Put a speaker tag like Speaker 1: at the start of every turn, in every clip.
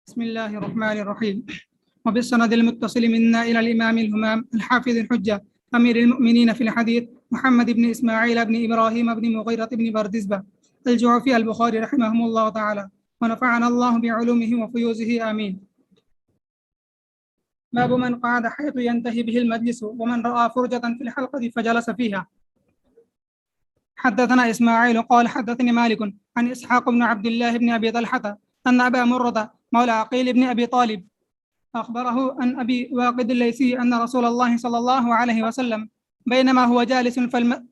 Speaker 1: بسم الله الرحمن الرحيم. وبالسند المتصل منا إلى الإمام الهمام الحافظ الحجة أمير المؤمنين في الحديث محمد بن إسماعيل بن إبراهيم بن مغيرة بن بردزبة الجعفي البخاري رحمهم الله تعالى ونفعنا الله بعلومه وفيوزه آمين. باب من قعد حيث ينتهي به المجلس ومن رأى فرجة في الحلقة فجلس فيها. حدثنا إسماعيل قال حدثني مالك عن إسحاق بن عبد الله بن أبي طلحة أن أبا مرة مولى عقيل بن أبي طالب أخبره عن أبي واقد الليثي أن رسول الله صلى الله عليه وسلم بينما هو جالس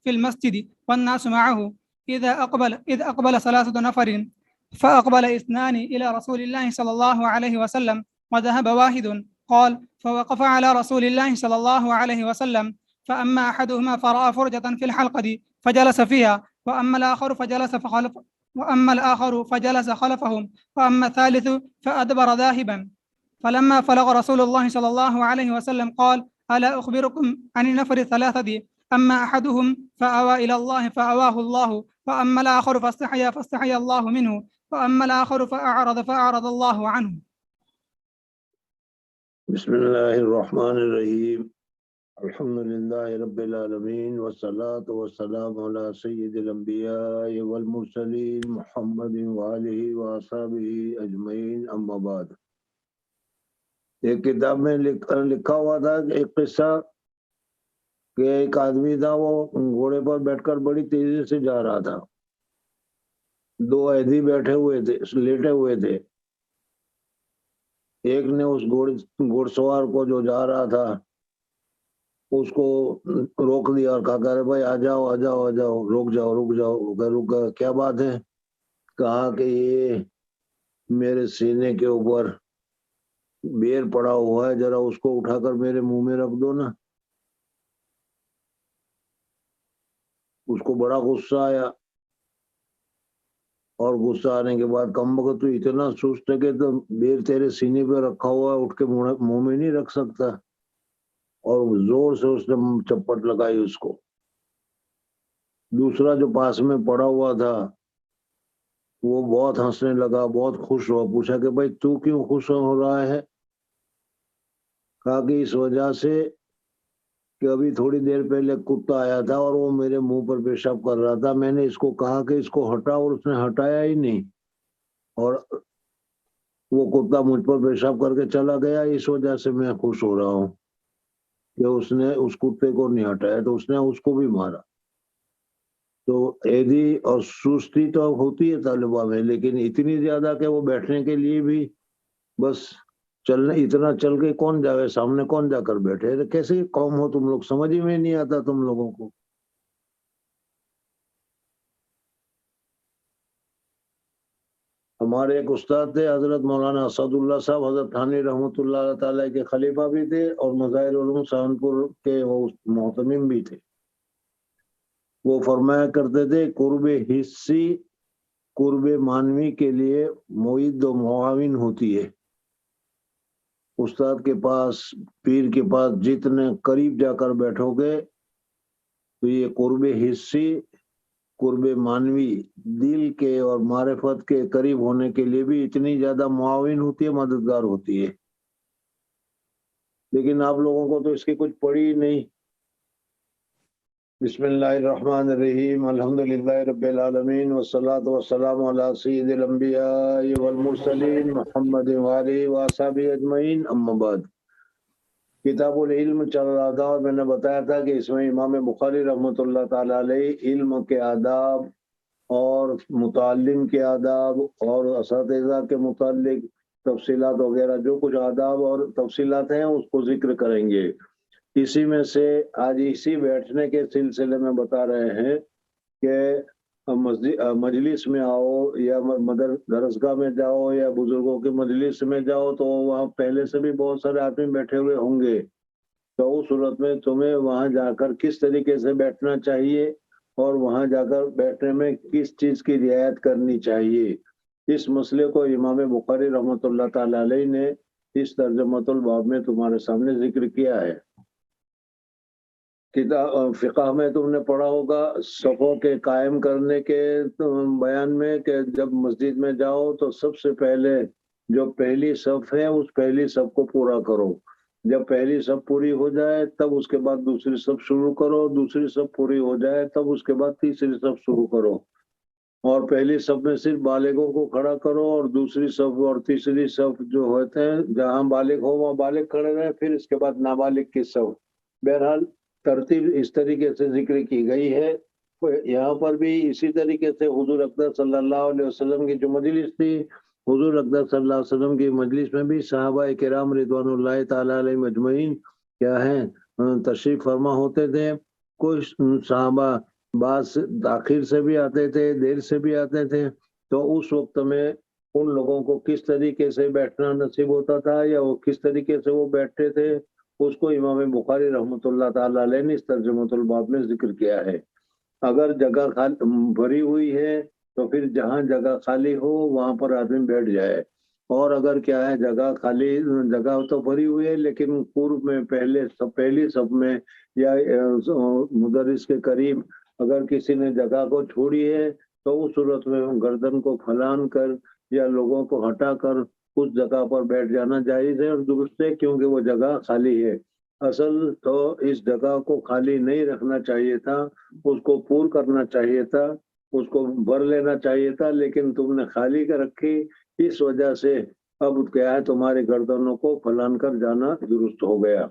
Speaker 1: في المسجد والناس معه إذ أقبل 3 نفر فأقبل 2 إلى رسول الله صلى الله عليه وسلم وذهب واحد قال فوقف على رسول الله صلى الله عليه وسلم فأما أحدهما فرأى فرجة في الحلقة فجلس فيها وأما الآخر فجلس خلفهم وأما الثالث فأدبر ذاهبا فلما فلغ رسول الله صلى الله عليه وسلم قال ألا أخبركم عن النفر 3 أما أحدهم فأوى إلى الله فأواه الله وأما الآخر فاستحيا الله منه وأما الآخر فأعرض الله عنه.
Speaker 2: بسم الله الرحمن الرحيم. الحمد لله رب العالمين والصلاة والسلام على سيد الأنبياء والمرسلين محمد وآلہ وصحبہ اجمعین اما بعد. ایک کتاب میں لکھا ہوا تھا ایک قصہ کہ ایک آدمی تھا، وہ گھوڑے پر بیٹھ کر بڑی تیزی سے جا رہا تھا. 2 قیدی بیٹھے ہوئے تھے، لیٹے ہوئے تھے. ایک نے اس گھوڑ سوار کو جو جا رہا تھا اس کو روک دیا اور کہا کہ بھائی آ جاؤ رک جاؤ. کیا بات ہے؟ کہا کہ یہ میرے سینے کے اوپر بیر پڑا ہوا ہے، ذرا اس کو اٹھا کر میرے منہ میں رکھ دو نا. اس کو بڑا غصہ آیا اور غصہ آنے کے بعد کم وقت تو اتنا سست ہے کہ تو بیر تیرے سینے پہ رکھا ہوا ہے، اٹھ کے منہ میں نہیں رکھ سکتا. اور زور سے اس نے چپٹ لگائی اس کو. دوسرا جو پاس میں پڑا ہوا تھا وہ بہت ہنسنے لگا، بہت خوش ہوا. پوچھا کہ بھائی تو کیوں خوش ہو رہا ہے؟ کہا کہ اس وجہ سے کہ ابھی تھوڑی دیر پہلے کتا آیا تھا اور وہ میرے منہ پر پیشاب کر رہا تھا. میں نے اس کو کہا کہ اس کو ہٹا اور اس نے ہٹایا ہی نہیں، اور وہ کتا مجھ پر پیشاب کر کے چلا گیا. اس وجہ سے میں خوش ہو رہا ہوں کہ اس نے اس کتے کو نہیں ہٹایا، تو اس نے اس کو بھی مارا. تو ایدی اور سستی تو ہوتی ہے طالبہ میں، لیکن اتنی زیادہ کہ وہ بیٹھنے کے لیے بھی بس چلنے، اتنا چل کے کون جاوے سامنے، کون جا کر بیٹھے. کیسی قوم ہو تم لوگ، سمجھ ہی میں نہیں آتا تم لوگوں کو. ہمارے ایک استاد تھے حضرت مولانا اسد اللہ صاحب، حضرت تھانی رحمۃ اللہ تعالیٰ کے خلیفہ بھی تھے اور مظاہر علوم سہارنپور کے وہ محتمم بھی تھے. وہ فرمایا کرتے تھے قرب حسی قرب مانوی کے لیے معید و معاون ہوتی ہے. استاد کے پاس، پیر کے پاس جتنے قریب جا کر بیٹھو گے تو یہ قرب حسی قرب مانوی دل کے اور معرفت کے قریب ہونے کے لیے بھی اتنی زیادہ معاون ہوتی ہے، مددگار ہوتی ہے. لیکن آپ لوگوں کو تو اس کی کچھ پڑی ہی نہیں. بسم اللہ الرحمن الرحیم. الحمدللہ رب العالمین والصلاة والسلام علی سید الانبیاء والمرسلین محمد وآلہ وصحبہ اجمعین اما بعد. کتاب العلم چل رہا تھا اور میں نے بتایا تھا کہ اس میں امام بخاری رحمۃ اللہ تعالی علیہ علم کے آداب اور متعلم کے آداب اور اساتذہ کے متعلق تفصیلات وغیرہ جو کچھ آداب اور تفصیلات ہیں اس کو ذکر کریں گے. اسی میں سے آج اسی بیٹھنے کے سلسلے میں بتا رہے ہیں کہ مجلس میں آؤ یا درسگاہ میں جاؤ یا بزرگوں کی مجلس میں جاؤ تو وہاں پہلے سے بھی بہت سارے آدمی بیٹھے ہوئے ہوں گے. تو اس صورت میں تمہیں وہاں جا کر کس طریقے سے بیٹھنا چاہیے اور وہاں جا کر بیٹھنے میں کس چیز کی رعایت کرنی چاہیے، اس مسئلے کو امام بخاری رحمۃ اللہ تعالی علیہ نے اس ترجمۃ الباب میں تمہارے سامنے ذکر کیا ہے. کتاب فقہ میں تم نے پڑھا ہوگا صفوں کے قائم کرنے کے بیان میں کہ جب مسجد میں جاؤ تو سب سے پہلے جو پہلی صف ہے اس پہلی صف کو پورا کرو. جب پہلی صف پوری ہو جائے تب اس کے بعد دوسری صف شروع کرو. دوسری صف پوری ہو جائے تب اس کے بعد تیسری صف شروع کرو. اور پہلی صف میں صرف بالغوں کو کھڑا کرو اور دوسری صف اور تیسری صف جو ہوتے ہیں جہاں بالغ ہو وہاں بالغ کھڑے رہے. پھر اس کے بعد نابالغ کی صف. بہرحال ترتیب اس طریقے سے ذکر کی گئی ہے. یہاں پر بھی اسی طریقے سے حضور اکرم صلی اللہ علیہ وسلم کی جو مجلس تھی، حضور اکرم صلی اللہ علیہ وسلم کی مجلس میں بھی صحابہ کرام رضوان اللہ تعالی علیہ مجمعین کیا ہے تشریف فرما ہوتے تھے. کچھ صحابہ بعض تاخیر سے بھی آتے تھے، دیر سے بھی آتے تھے. تو اس وقت میں ان لوگوں کو کس طریقے سے بیٹھنا نصیب ہوتا تھا یا وہ کس طریقے سے وہ بیٹھتے تھے، اس کو امام بخاری رحمۃ اللہ تعالی علیہ نے اس ترجمۃ الباب میں ذکر کیا ہے. اگر جگہ بھری ہوئی ہے تو پھر جہاں جگہ خالی ہو وہاں پر آدمی بیٹھ جائے. اور اگر کیا ہے جگہ خالی، جگہ تو بھری ہوئی ہے لیکن پورب میں پہلی صف میں یا مدرس کے قریب اگر کسی نے جگہ کو چھوڑی ہے تو اس صورت میں گردن کو پھلان کر یا لوگوں کو ہٹا کر اس جگہ پر بیٹھ جانا جائز ہے اور درست ہے، کیونکہ وہ جگہ خالی ہے. اصل تو اس جگہ کو خالی نہیں رکھنا چاہیے تھا، اس کو پور کرنا چاہیے تھا، اس کو بھر لینا چاہیے تھا، لیکن تم نے خالی کر رکھی. اس وجہ سے اب کیا ہے تمہارے گردنوں کو پھلان کر جانا درست ہو گیا.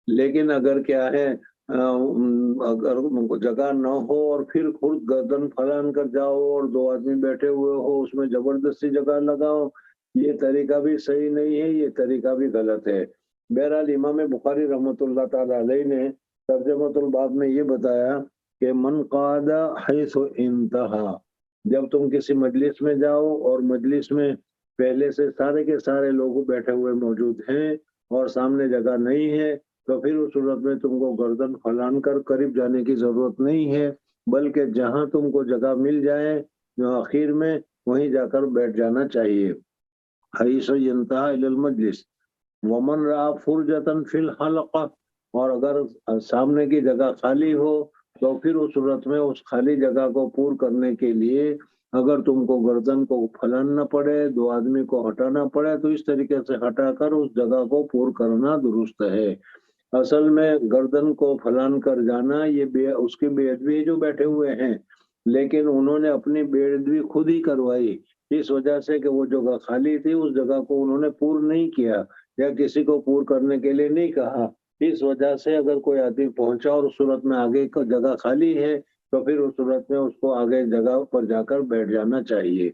Speaker 2: لیکن اگر کیا ہے اگر جگہ نہ ہو اور پھر خود گردن پھلان کر جاؤ اور دو آدمی بیٹھے ہوئے ہو اس میں زبردستی جگہ لگاؤ، یہ طریقہ بھی صحیح نہیں ہے، یہ طریقہ بھی غلط ہے. بہرحال امام بخاری رحمۃ اللہ تعالی علیہ نے ترجمۃ الباب میں یہ بتایا کہ من قعد حیث انتہا، جب تم کسی مجلس میں جاؤ اور مجلس میں پہلے سے سارے کے سارے لوگ بیٹھے ہوئے موجود ہیں اور سامنے جگہ نہیں ہے تو پھر اس صورت میں تم کو گردن پھلان کر قریب جانے کی ضرورت نہیں ہے، بلکہ جہاں تم کو جگہ مل جائے جو آخر میں وہیں جا کر بیٹھ جانا چاہیے. حیث ینتہا الی المجلس ومن رأى فرجة فی الحلقہ، اور اگر سامنے کی جگہ خالی ہو تو پھر اس صورت میں اس خالی جگہ کو پور کرنے کے لیے اگر تم کو گردن کو پھلاننا پڑے، دو آدمی کو ہٹانا پڑے تو اس طریقے سے ہٹا کر اس جگہ کو پور کرنا درست ہے. اصل میں گردن کو پھلان کر جانا یہ اس کی بے ادبی جو بیٹھے ہوئے ہیں، لیکن انہوں نے اپنی بے ادبی خود ہی کروائی اس وجہ سے کہ وہ جگہ خالی تھی اس جگہ کو انہوں نے پور نہیں کیا یا کسی کو پور کرنے کے لیے نہیں کہا. اس وجہ سے اگر کوئی آدمی پہنچا اور اس صورت میں آگے کا جگہ خالی ہے تو پھر اس صورت میں اس کو آگے جگہ پر جا کر بیٹھ جانا چاہیے.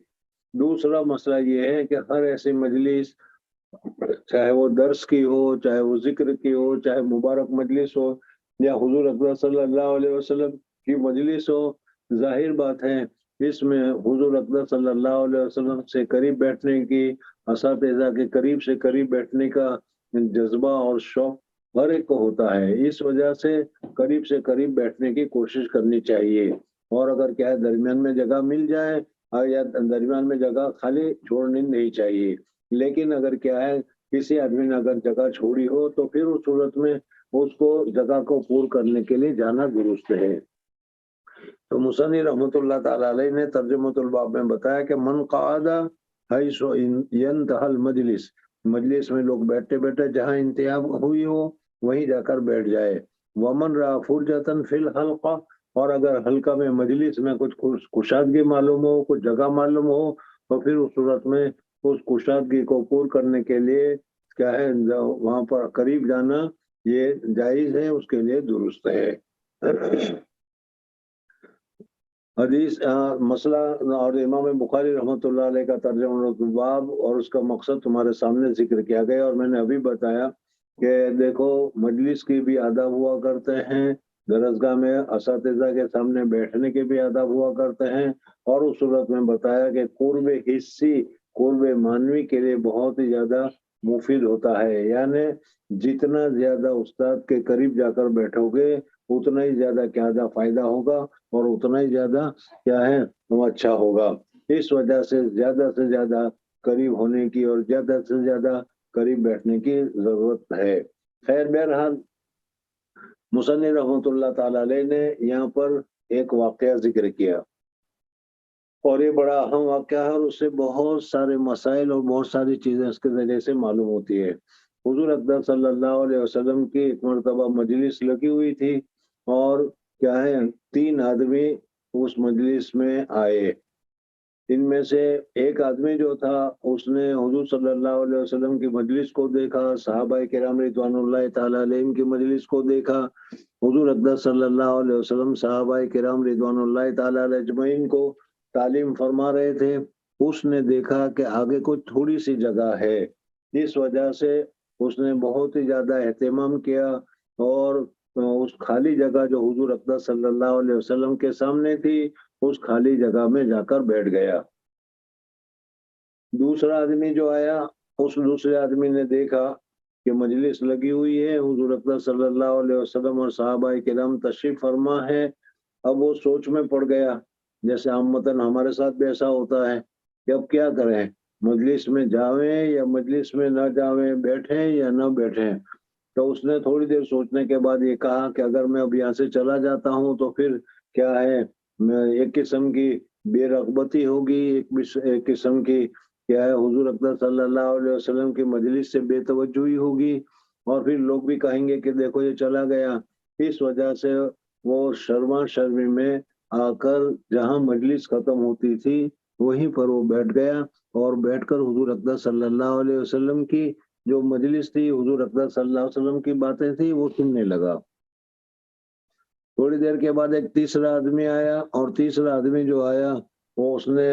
Speaker 2: دوسرا مسئلہ یہ ہے کہ ہر ایسی مجلس چاہے وہ درس کی ہو، چاہے وہ ذکر کی ہو، چاہے مبارک مجلس ہو یا حضور اکرم صلی اللہ علیہ وسلم کی مجلس ہو، ظاہر بات ہے اس میں حضور اکرم صلی اللہ علیہ وسلم سے قریب بیٹھنے کی، اساتذہ کے قریب سے قریب بیٹھنے کا جذبہ اور شوق ہر ایک کو ہوتا ہے. اس وجہ سے قریب سے قریب بیٹھنے کی کوشش کرنی چاہیے. اور اگر کیا ہے درمیان میں جگہ مل جائے یا درمیان میں جگہ خالی چھوڑنی نہیں چاہیے. لیکن اگر کیا ہے کسی آدمی نے اگر جگہ چھوڑی ہو تو پھر اس صورت میں اس کو جگہ کو پور کرنے کے لیے جانا درست ہے. تو مصنف رحمۃ اللہ تعالی علیہ نے ترجمۃ الباب میں بتایا کہ من قعد حیث ینتہا المجلس، مجلس میں لوگ بیٹھے بیٹھے جہاں انتہا ہوئی ہو وہیں جا کر بیٹھ جائے. ومن رأى فرجة فی الحلقہ، اور اگر حلقہ میں مجلس میں کچھ کشادگی معلوم ہو، کچھ جگہ معلوم ہو تو پھر اس صورت میں اس کشادگی کو پور کرنے کے لیے کیا ہے وہاں پر قریب جانا یہ جائز ہے، اس کے لیے درست ہے. حدیث مسئلہ اور امام بخاری رحمۃ اللہ علیہ کا ترجمہ الباب اور اس کا مقصد تمہارے سامنے ذکر کیا گیا. اور میں نے ابھی بتایا کہ دیکھو مجلس کی بھی آداب ہوا کرتے ہیں، درسگاہ میں اساتذہ کے سامنے بیٹھنے کے بھی آداب ہوا کرتے ہیں. اور اس صورت میں بتایا کہ قرب حسی، قرب مانوی کے لیے بہت ہی زیادہ مفید ہوتا ہے. یعنی جتنا زیادہ استاد کے قریب جا کر بیٹھو گے اتنا ہی زیادہ کیا فائدہ ہوگا اور اتنا ہی زیادہ کیا ہے اچھا ہوگا. اس وجہ سے زیادہ قریب ہونے کی اور زیادہ سے زیادہ قریب بیٹھنے کی ضرورت ہے. خیر بہرحال مصنف رحمۃ اللہ تعالی علیہ نے یہاں پر ایک واقعہ ذکر کیا. اور یہ بڑا اہم واقعہ ہے، اور اس سے بہت سارے مسائل اور بہت ساری چیزیں اس کے ذریعے سے معلوم ہوتی ہے۔ حضور اقدس صلی اللہ علیہ وسلم کی ایک مرتبہ مجلس لگی ہوئی تھی، اور کیا ہے 3 آدمی اس مجلس میں آئے۔ ان میں سے ایک آدمی جو تھا اس نے حضور صلی اللہ علیہ وسلم کی مجلس کو دیکھا، صحابہ کرام رضوان اللہ تعالی علیہم کی مجلس کو دیکھا، حضور اقدس صلی اللہ علیہ وسلم صحابہ کرام رضوان اللہ تعالی علیہ اجمعین کو تعلیم فرما رہے تھے۔ اس نے دیکھا کہ آگے کوئی تھوڑی سی جگہ ہے، اس وجہ سے اس نے بہت ہی زیادہ اہتمام کیا، اور اس خالی جگہ جو حضور اقدس صلی اللہ علیہ وسلم کے سامنے تھی، اس خالی جگہ میں جا کر بیٹھ گیا۔ دوسرا آدمی جو آیا، اس دوسرے آدمی نے دیکھا کہ مجلس لگی ہوئی ہے، حضور اقدس صلی اللہ علیہ وسلم اور صحابہ کرام تشریف فرما ہے۔ اب وہ سوچ میں پڑ گیا، جیسے عامتاً ہمارے ساتھ بھی ایسا ہوتا ہے کہ اب کیا کریں، مجلس میں جاویں یا مجلس میں نہ جاویں، بیٹھیں یا نہ بیٹھیں۔ تو اس نے تھوڑی دیر سوچنے کے بعد یہ کہا کہ اگر میں اب یہاں سے چلا جاتا ہوں تو پھر کیا ہے، ایک قسم کی بے رغبتی ہوگی، ایک قسم کی کیا ہے حضور اقدس صلی اللہ علیہ وسلم کی مجلس سے بے توجہی ہوگی، اور پھر لوگ بھی کہیں گے کہ دیکھو یہ چلا گیا۔ اس وجہ سے وہ شرما شرمی میں آ کر جہاں مجلس ختم ہوتی تھی وہیں پر وہ بیٹھ گیا، اور بیٹھ کر حضور اقدس صلی اللہ علیہ وسلم کی جو مجلس تھی، حضور اقدس صلی اللہ علیہ وسلم کی باتیں تھی، وہ سننے لگا۔ تھوڑی دیر کے بعد ایک تیسرا آدمی آیا، اور تیسرا آدمی جو آیا وہ اس نے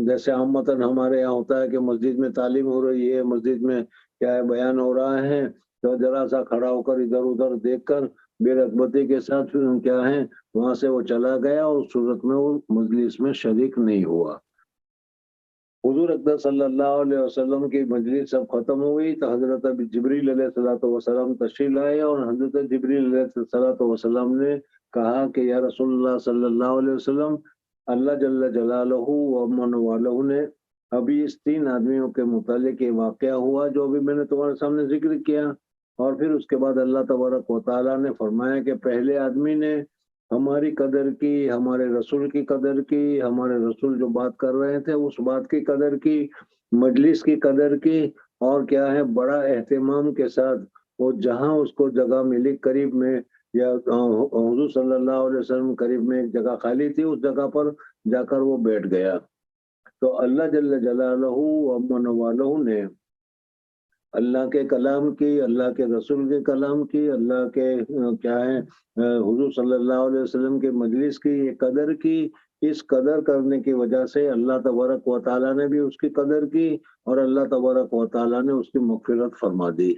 Speaker 2: جیسے عامتاً ہمارے یہاں ہوتا ہے کہ مسجد میں تعلیم ہو رہی ہے، مسجد میں کیا ہے بیان ہو رہا ہے، تو ذرا سا کھڑا ہو کر ادھر ادھر دیکھ کر بے رغبتی کے ساتھ کیا ہے وہاں سے وہ چلا گیا، اور اس صورت میں وہ مجلس میں شریک نہیں ہوا۔ حضور اقدس صلی اللہ علیہ وسلم کی مجلس سب ختم ہوئی تو حضرت جبریل علیہ الصلوۃ والسلام تشریف لائے، اور حضرت جبریل علیہ الصلوۃ والسلام نے کہا کہ یا رسول اللہ صلی اللہ علیہ وسلم، اللہ جل جلالہ و من والہ نے ابھی اس 3 آدمیوں کے متعلق یہ واقعہ ہوا جو ابھی میں نے تمہارے سامنے ذکر کیا، اور پھر اس کے بعد اللہ تبارک و تعالیٰ نے فرمایا کہ پہلے آدمی نے ہماری قدر کی، ہمارے رسول کی قدر کی، ہمارے رسول جو بات کر رہے تھے اس بات کی قدر کی، مجلس کی قدر کی، اور کیا ہے بڑا اہتمام کے ساتھ وہ جہاں اس کو جگہ ملی قریب میں، یا حضور صلی اللہ علیہ وسلم قریب میں ایک جگہ خالی تھی، اس جگہ پر جا کر وہ بیٹھ گیا۔ تو اللہ جل جلالہ و من والہ نے اللہ کے کلام کی، اللہ کے رسول کے کلام کی، اللہ کے کیا ہے حضور صلی اللہ علیہ وسلم کے مجلس کی یہ قدر کی۔ اس قدر کرنے کی وجہ سے اللہ تبارک و تعالیٰ نے بھی اس کی قدر کی، اور اللہ تبارک و تعالیٰ نے اس کی مغفرت فرما دی۔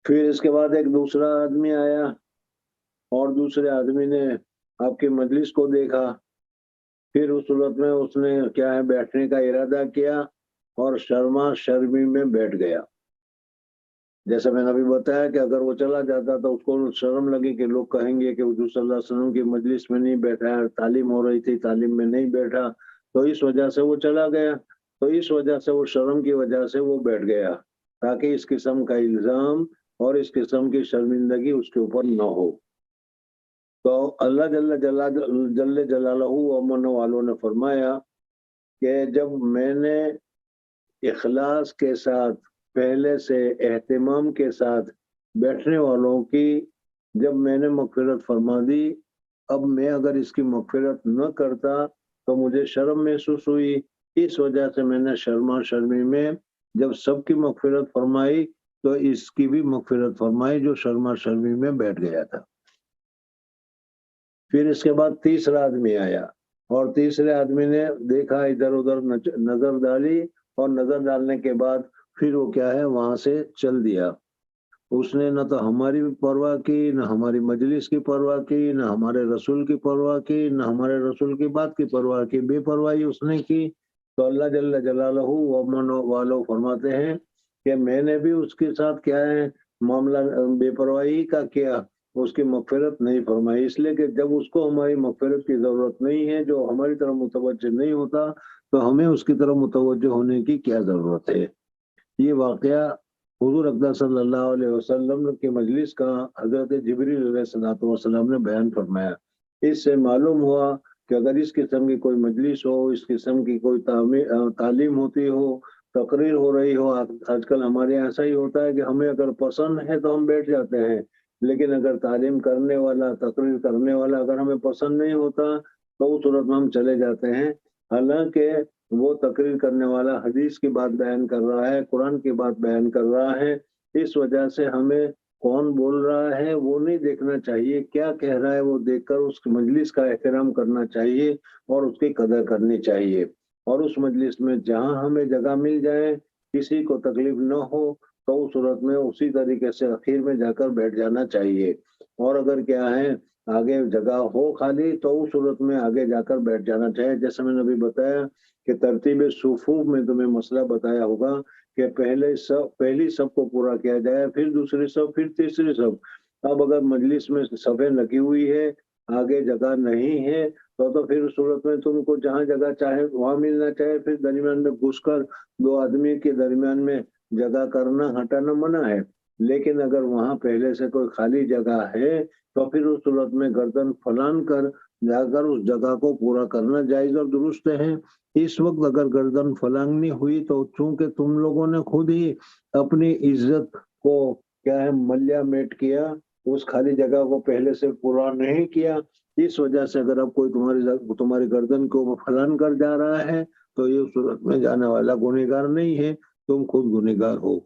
Speaker 2: پھر اس کے بعد ایک دوسرا آدمی آیا، اور دوسرے آدمی نے آپ کی مجلس کو دیکھا، پھر اس صورت میں اس نے کیا ہے بیٹھنے کا ارادہ کیا، اور شرما شرمی میں بیٹھ گیا۔ جیسا میں نے ابھی بتایا کہ اگر وہ چلا جاتا تو اس کو شرم لگی کہ لوگ کہیں گے کہ حضور صلی اللہ علیہ وسلم کی مجلس میں نہیں بیٹھا ہے، تعلیم ہو رہی تھی تعلیم میں نہیں بیٹھا، تو اس وجہ سے وہ چلا گیا، تو اس وجہ سے وہ شرم کی وجہ سے وہ بیٹھ گیا، تاکہ اس قسم کا الزام اور اس قسم کی شرمندگی اس کے اوپر نہ ہو۔ تو اللہ جل جلالہ و من والوں نے فرمایا کہ جب میں نے اخلاص کے ساتھ پہلے سے اہتمام کے ساتھ بیٹھنے والوں کی جب میں نے مغفرت فرما دی، اب میں اگر اس کی مغفرت نہ کرتا تو مجھے شرم محسوس ہوئی، اس وجہ سے میں نے شرما شرمی میں جب سب کی مغفرت فرمائی تو اس کی بھی مغفرت فرمائی جو شرما شرمی میں بیٹھ گیا تھا۔ پھر اس کے بعد تیسرا آدمی آیا، اور تیسرے آدمی نے دیکھا، ادھر ادھر نظر ڈالی، اور نظر ڈالنے کے بعد پھر وہ کیا ہے وہاں سے چل دیا۔ اس نے نہ تو ہماری پرواہ کی، نہ ہماری مجلس کی پرواہ کی، نہ ہمارے رسول کی پرواہ کی، نہ ہمارے رسول کی بات کی پرواہ کی، بے پرواہی اس نے کی۔ تو اللہ جل جلالہ و من والہ فرماتے ہیں کہ میں نے بھی اس کے ساتھ کیا ہے معاملہ بے پرواہی کا کیا، اس کی مغفرت نہیں فرمائی، اس لیے کہ جب اس کو ہماری مغفرت کی ضرورت نہیں ہے، جو ہماری طرف متوجہ نہیں ہوتا، تو ہمیں اس کی طرف متوجہ ہونے کی کیا ضرورت ہے۔ یہ واقعہ حضور اقدس صلی اللہ علیہ وسلم کی مجلس کا حضرت جبریل علیہ الصلوۃ والسلام نے بیان فرمایا۔ اس سے معلوم ہوا کہ اگر اس قسم کی کوئی مجلس ہو، اس قسم کی کوئی تعلیم ہوتی ہو، تقریر ہو رہی ہو، آج کل ہمارے یہاں ایسا ہی ہوتا ہے کہ ہمیں اگر پسند ہے تو ہم بیٹھ جاتے ہیں، لیکن اگر تعلیم کرنے والا، تقریر کرنے والا اگر ہمیں پسند نہیں ہوتا تو اس صورت میں ہم چلے جاتے ہیں، حالانکہ وہ تقریر کرنے والا حدیث کی بات بیان کر رہا ہے، قرآن کی بات بیان کر رہا ہے۔ اس وجہ سے ہمیں کون بول رہا ہے وہ نہیں دیکھنا چاہیے، کیا کہہ رہا ہے وہ دیکھ کر اس مجلس کا احترام کرنا چاہیے اور اس کی قدر کرنی چاہیے، اور اس مجلس میں جہاں ہمیں جگہ مل جائے، کسی کو تکلیف نہ ہو، تو اس صورت میں اسی طریقے سے اخیر میں جا کر بیٹھ جانا چاہیے، اور اگر کیا ہے آگے جگہ ہو خالی تو اس صورت میں آگے جا کر بیٹھ جانا چاہیے۔ جیسے میں نے ابھی بتایا کہ ترتیب صفوف میں تمہیں مسئلہ بتایا ہوگا کہ پہلی سب کو پورا کیا جائے، پھر دوسری سب، پھر تیسری سب۔ اب اگر مجلس میں صفیں لگی ہوئی ہے، آگے جگہ نہیں ہے، تو پھر اس صورت میں تم کو جہاں جگہ چاہے وہاں ملنا چاہے، پھر درمیان میں گھس کر دو آدمی کے درمیان میں جگہ کرنا، ہٹانا منع ہے۔ لیکن اگر وہاں پہلے سے کوئی خالی جگہ ہے تو پھر اس صورت میں گردن پھلان کر جا کر اس جگہ کو پورا کرنا جائز اور درست ہے۔ اس وقت اگر گردن پھلانگنی ہوئی تو چونکہ تم لوگوں نے خود ہی اپنی عزت کو کیا ہے ملیہ میٹ کیا، اس خالی جگہ کو پہلے سے پورا نہیں کیا، اس وجہ سے اگر اب کوئی تمہاری گردن کو پھلان کر جا رہا ہے تو یہ صورت میں جانے والا گنہگار نہیں ہے، تم خود گنہگار ہو۔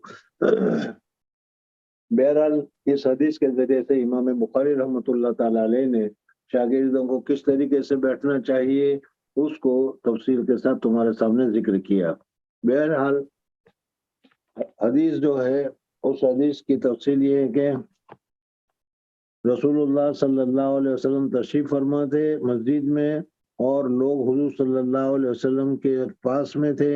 Speaker 2: بہرحال اس حدیث کے ذریعے سے امام بخاری رحمۃ اللہ تعالی علیہ نے شاگردوں کو کس طریقے سے بیٹھنا چاہیے اس کو تفصیل کے ساتھ تمہارے سامنے ذکر کیا۔ بہرحال حدیث جو ہے اس حدیث کی تفصیل یہ ہے کہ رسول اللہ صلی اللہ علیہ وسلم تشریف فرما تھے مسجد میں، اور لوگ حضور صلی اللہ علیہ وسلم کے پاس میں تھے،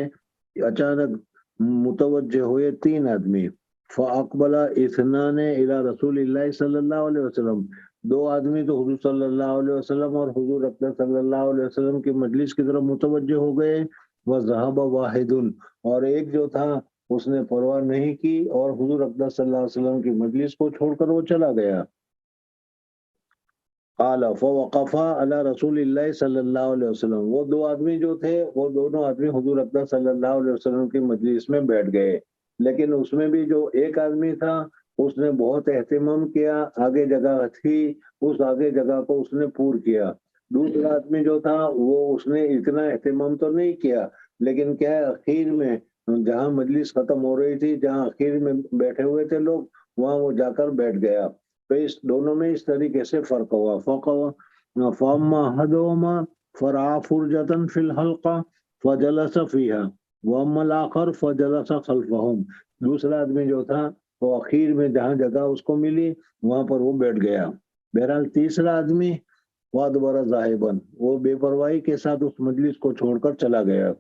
Speaker 2: اچانک متوجہ ہوئے تین آدمی، فاقبل اثنان الى رسول اللہ صلی اللہ علیہ وسلم، دو آدمی تو حضور صلی اللہ علیہ وسلم اور حضور اکرم صلی اللہ علیہ وسلم کی مجلس کی طرف متوجہ ہو گئے، وذهب واحد، اور ایک جو تھا اس نے پرواہ نہیں کی اور حضور اکرم صلی اللہ علیہ وسلم کی مجلس کو چھوڑ کر وہ چلا گیا۔ قال فوقف على رسول اللہ صلی اللہ علیہ وسلم، وہ دو آدمی جو تھے وہ دونوں آدمی حضور اکرم صلی اللہ علیہ وسلم کی مجلس میں بیٹھ گئے، لیکن اس میں بھی جو ایک آدمی تھا اس نے بہت اہتمام کیا، آگے جگہ تھی اس آگے جگہ کو اس نے پور کیا، دوسرا آدمی جو تھا وہ اس نے اتنا اہتمام تو نہیں کیا، لیکن کیا ہے اخیر میں جہاں مجلس ختم ہو رہی تھی، جہاں اخیر میں بیٹھے ہوئے تھے لوگ، وہاں وہ جا کر بیٹھ گیا۔ تو اس دونوں میں اس طریقے سے فرق ہوا، فَأَمَّا أَحَدُهُمَا فَرَعَى فُرْجَةً فِي الْحَلْقَةِ فَجَلَسَ فِيهَا وَأَمَّا الْآخَرُ فَجَلَسَ خَلْفَهُمْ، دوسرا آدمی جو تھا وہ اخیر میں جہاں جگہ اس کو ملی وہاں پر وہ بیٹھ گیا۔ بہرحال تیسرا آدمی وَأَدْبَرَ ذَاهِبًا، وہ بے پرواہی کے ساتھ اس مجلس کو چھوڑ کر چلا گیا۔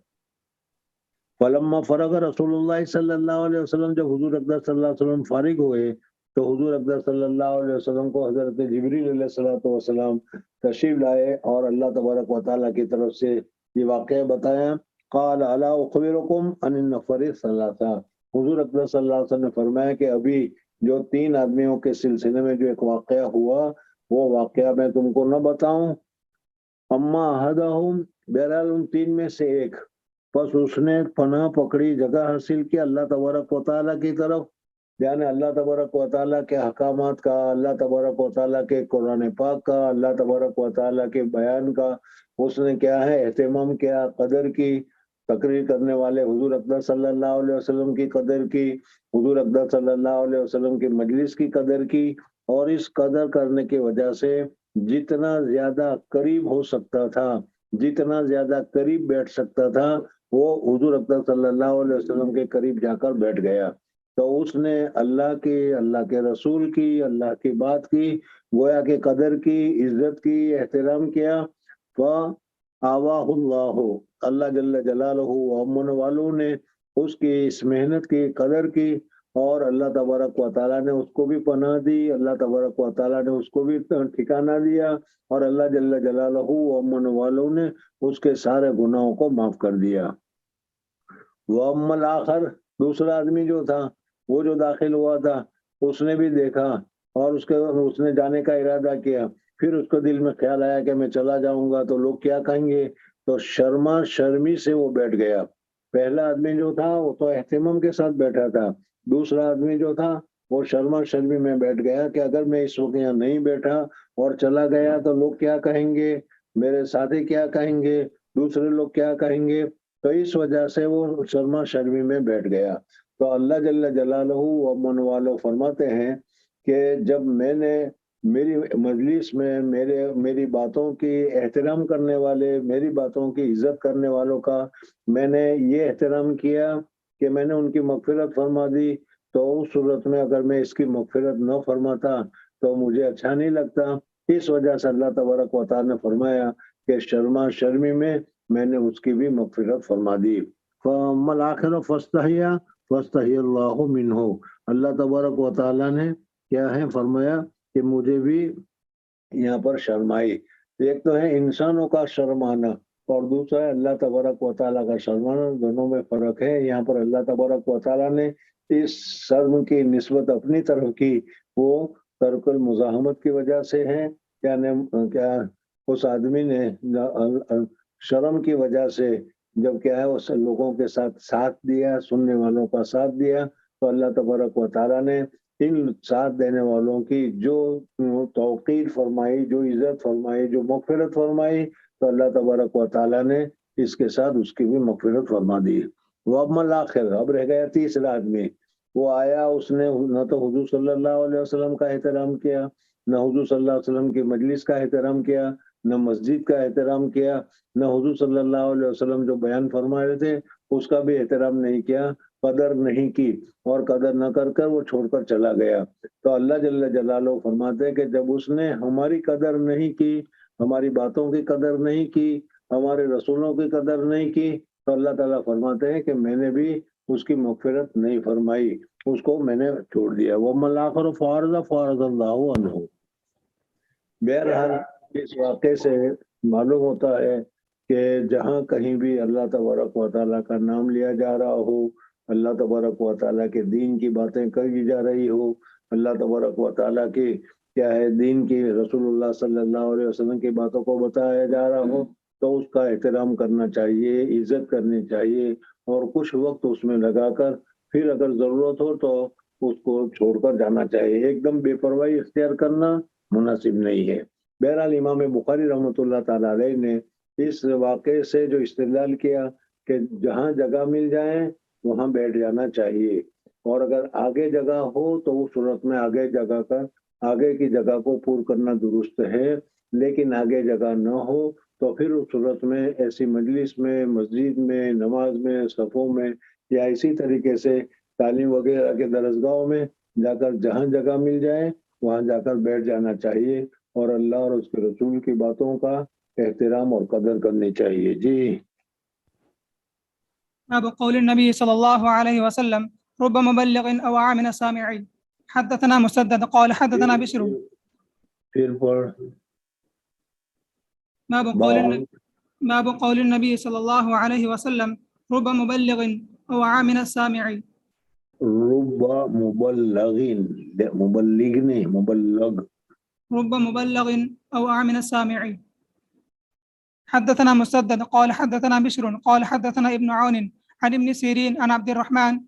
Speaker 2: فَلَمَّا فَرَغَ رسول اللہ صلی اللہ علیہ وسلم، جب حضور اکرم صلی اللہ علیہ وسلم فارغ ہوئے تو حضور اکرم صلی اللہ علیہ وسلم کو حضرت جبریل علیہ السلام تشریف لائے اور اللہ تبارک و تعالیٰ کی طرف سے یہ واقعہ بتایا۔ قال الا اخبرکم عن النفر الثلاثہ، حضور اکرم صلی اللہ علیہ وسلم نے فرمایا کہ ابھی جو تین آدمیوں کے سلسلے میں جو ایک واقعہ ہوا وہ واقعہ میں تم کو نہ بتاؤں؟ اما احدہم، بہرحال ان تین میں سے ایک، پس اس نے پناہ پکڑی، جگہ حاصل کی اللہ تبارک و تعالیٰ کی طرف، یعنی اللہ تبارک و تعالیٰ کے احکامات کا، اللہ تبارک و تعالیٰ کے قرآن پاک کا، اللہ تبارک و تعالیٰ کے بیان کا اس نے کیا ہے اہتمام کیا، قدر کی، تقریر کرنے والے حضور اکرم صلی اللہ علیہ وسلم کی قدر کی، حضور اکرم صلی اللہ علیہ وسلم کی مجلس کی قدر کی، اور اس قدر کرنے کی وجہ سے جتنا زیادہ قریب ہو سکتا تھا، جتنا زیادہ قریب بیٹھ سکتا تھا، وہ حضور اکرم صلی اللہ علیہ وسلم کے قریب جا کر بیٹھ گیا۔ تو اس نے اللہ کی، اللہ کے رسول کی، اللہ کی بات کی، گویا کہ قدر کی، عزت کی، احترام کیا۔ فآواہ اللہ، اللہ جل جلالہ امن والوں نے اس کی اس محنت کی قدر کی، اور اللہ تبارک و تعالیٰ نے اس کو بھی پناہ دی، اللہ تبارک و تعالیٰ نے اس کو بھی ٹھکانہ دیا، اور اللہ جل جلالہ امن والوں نے اس کے سارے گناہوں کو معاف کر دیا۔ وَأَمَّا الْآخَرُ، دوسرا آدمی جو تھا وہ جو داخل ہوا تھا اس نے بھی دیکھا اور اس نے جانے کا ارادہ کیا، پھر اس کو دل میں خیال آیا کہ میں چلا جاؤں گا تو لوگ کیا کہیں گے، تو شرما شرمی سے وہ بیٹھ گیا۔ پہلا آدمی جو تھا وہ تو اہتمام کے ساتھ بیٹھا تھا، دوسرا آدمی جو تھا وہ شرما شرمی میں بیٹھ گیا کہ اگر میں اس وقت یہاں نہیں بیٹھا اور چلا گیا تو لوگ کیا کہیں گے، میرے ساتھی کیا کہیں گے، دوسرے لوگ کیا کہیں گے، تو اس وجہ سے وہ شرما شرمی میں بیٹھ گیا۔ تو اللہ جل جلالہ و من والو فرماتے ہیں کہ جب میں نے میری مجلس میں میری باتوں کی احترام کرنے والے، میری باتوں کی عزت کرنے والوں کا میں نے یہ احترام کیا کہ میں نے ان کی مغفرت فرما دی، تو اس صورت میں اگر میں اس کی مغفرت نہ فرماتا تو مجھے اچھا نہیں لگتا۔ اس وجہ سے اللہ تبارک و تعالیٰ نے فرمایا کہ شرما شرمی میں نے اس کی بھی مغفرت فرما دی۔ فَأَمَّا الْآخِرَةُ فَاسْتَحْيَا اللَّهُ مِنْهُ، اللہ تبارک و تعالیٰ نے کیا ہے فرمایا کہ مجھے بھی یہاں پر شرمائی۔ ایک تو ہے انسانوں کا شرمانا اور دوسرا ہے اللہ تبارک و تعالیٰ کا شرمانا، دونوں میں فرق ہے۔ یہاں پر اللہ تبارک و تعالیٰ نے اس شرم کی نسبت اپنی طرف کی، وہ ترک المزاحمت کی وجہ سے ہے، کیا اس آدمی نے شرم کی وجہ سے جب کیا ہے اس لوگوں کے ساتھ دیا، سننے والوں کا ساتھ دیا، تو اللہ تبارک و تعالیٰ نے ان ساتھ دینے والوں کی جو توقیر فرمائی، جو عزت فرمائی، جو مغفرت فرمائی، تو اللہ تبارک و تعالیٰ نے اس کے ساتھ اس کی بھی مغفرت فرما دی۔ وہ اب ملاخر، اب رہ گیا تیسرا آدمی، وہ آیا، اس نے نہ تو حضور صلی اللہ علیہ وسلم کا احترام کیا، نہ حضور صلی اللہ علیہ وسلم کی مجلس کا احترام کیا، نہ مسجد کا احترام کیا، نہ حضور صلی اللہ علیہ وسلم جو بیان فرما رہے تھے اس کا بھی احترام نہیں کیا، قدر نہیں کی، اور قدر نہ کر کر وہ چھوڑ کر چلا گیا۔ تو اللہ جل جلالہ فرماتے ہیں کہ جب اس نے ہماری قدر نہیں کی، ہماری باتوں کی قدر نہیں کی، ہمارے رسولوں کی قدر نہیں کی، تو اللہ تعالیٰ فرماتے ہیں کہ میں نے بھی اس کی مغفرت نہیں فرمائی، اس کو میں نے چھوڑ دیا۔ وَأَمَّا الْآخَرُ فَعَرَضَ اللَّهُ عَنْهُ۔ بہرحال اس واقعے سے معلوم ہوتا ہے کہ جہاں کہیں بھی اللہ تبارک و تعالیٰ کا نام لیا جا رہا ہو، اللہ تبارک و تعالیٰ کے دین کی باتیں کری جا رہی ہو، اللہ تبارک و تعالیٰ کی کیا ہے دین کی، رسول اللہ صلی اللہ علیہ وسلم کی باتوں کو بتایا جا رہا ہو، تو اس کا احترام کرنا چاہیے، عزت کرنی چاہیے، اور کچھ وقت اس میں لگا کر پھر اگر ضرورت ہو تو اس کو چھوڑ کر جانا چاہیے۔ ایک دم بے پرواہی اختیار کرنا مناسب نہیں ہے۔ بہرحال امام بخاری رحمۃ اللہ تعالیٰ علیہ نے اس واقعے سے جو استدلال کیا کہ جہاں جگہ مل جائے وہاں بیٹھ جانا چاہیے، اور اگر آگے جگہ ہو تو اس صورت میں آگے کی جگہ کو پور کرنا درست ہے، لیکن آگے جگہ نہ ہو تو پھر اس صورت میں ایسی مجلس میں، مسجد میں، نماز میں، صفوں میں، یا اسی طریقے سے تعلیم وغیرہ کے درسگاہوں میں جا کر جہاں جگہ مل جائے وہاں جا کر بیٹھ جانا چاہیے، اور اللہ اور اس کے رسول کی باتوں کا احترام اور قدر کرنی چاہیے۔ جی۔
Speaker 1: باب قول النبي صلى الله عليه وسلم رب مبلغ أو عامل سامع. حدثنا مسدد قال حدثنا بشر.
Speaker 2: پھر پڑھ۔
Speaker 1: باب قول النبي صلى الله عليه وسلم رب مبلغ أو عامل سامع.
Speaker 2: رب مبلغ
Speaker 1: رب مبلغ أو عامل سامع. حدثنا مسدد قال حدثنا بشر قال حدثنا ابن عون عن ابن سيرين عن عبد الرحمن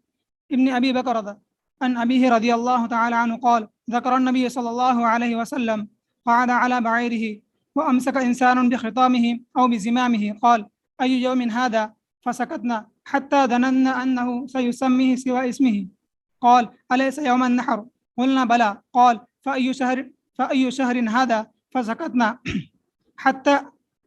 Speaker 1: ابن أبي بكر عن أبيه رضي الله تعالى عنه قال ذكر النبي صلى الله عليه وسلم قعد على بعيره وأمسك إنسان بخطامه أو بزمامه قال أي يوم هذا؟ فسكتنا حتى ظننا أنه سيسميه سوى اسمه. قال أليس يوم النحر؟ قلنا بلى. قال فأي شهر هذا؟ فسكتنا حتى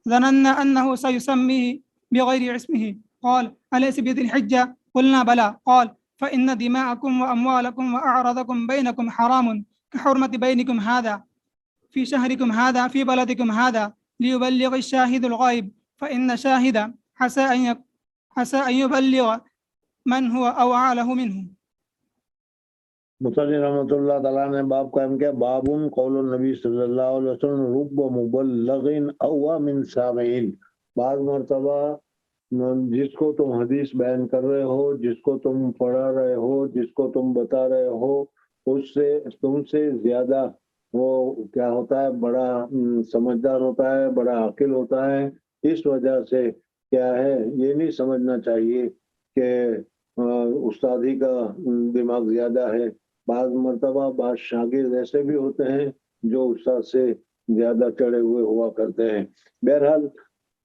Speaker 1: ظننا أنه سيسميه بغير اسمه. قال أليس بذي الحجة؟ قلنا بلى. قال فإن دماءكم وأموالكم وأعراضكم بينكم حرام كحرمة بينكم هذا في شهركم هذا في بلدكم هذا ليبلغ الشاهد الغائب فإن شاهد عسى أن يبلغ من هو أوعى له منه.
Speaker 2: مصنف رحمۃ اللہ تعالیٰ نے باب قائم کیا، باب قول النبی صلی اللہ علیہ وسلم رب مبلغ او من سامعین۔ بعض مرتبہ جس کو تم حدیث بیان کر رہے ہو، جس کو تم پڑھا رہے ہو، جس کو تم بتا رہے ہو، اس سے تم سے زیادہ وہ کیا ہوتا ہے، بڑا سمجھدار ہوتا ہے، بڑا عاقل ہوتا ہے. اس وجہ سے کیا ہے، یہ نہیں سمجھنا چاہیے کہ استاد ہی کا دماغ زیادہ ہے. بعض مرتبہ بعض شاگرد ایسے بھی ہوتے ہیں جو استاد سے زیادہ چڑھے ہوئے ہوا کرتے ہیں. بہرحال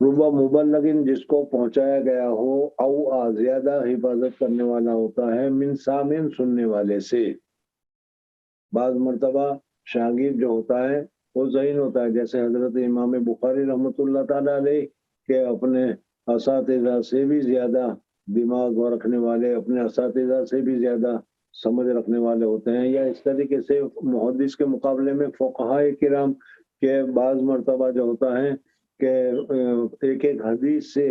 Speaker 2: ربا مبلغن جس کو پہنچایا گیا ہو، او زیادہ حفاظت کرنے والا ہوتا ہے، من سامن سننے والے سے. بعض مرتبہ شاگرد جو ہوتا ہے وہ ذہین ہوتا ہے، جیسے حضرت امام بخاری رحمۃ اللہ تعالی علیہ کہ اپنے اساتذہ سے بھی زیادہ دماغ رکھنے والے، اپنے اساتذہ سے بھی زیادہ سمجھ رکھنے والے ہوتے ہیں. یا اس طریقے سے محدث کے مقابلے میں فقہائے کرام کے بعض مرتبہ جو ہوتا ہے کہ ایک ایک حدیث سے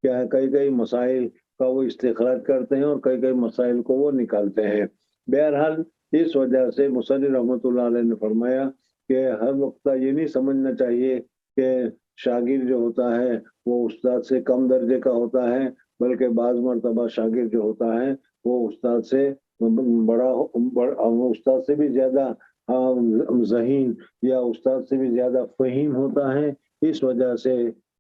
Speaker 2: کیا ہے کئی کئی مسائل کا وہ استخراج کرتے ہیں اور کئی کئی مسائل کو وہ نکالتے ہیں. بہرحال اس وجہ سے مصنف رحمۃ اللہ علیہ نے فرمایا کہ ہر وقت یہ نہیں سمجھنا چاہیے کہ شاگرد جو ہوتا ہے وہ استاد سے کم درجے کا ہوتا ہے، بلکہ بعض مرتبہ شاگرد جو ہوتا ہے وہ استاد سے استاد سے بھی زیادہ ذہین یا استاد سے بھی زیادہ فہیم ہوتا ہے. اس وجہ سے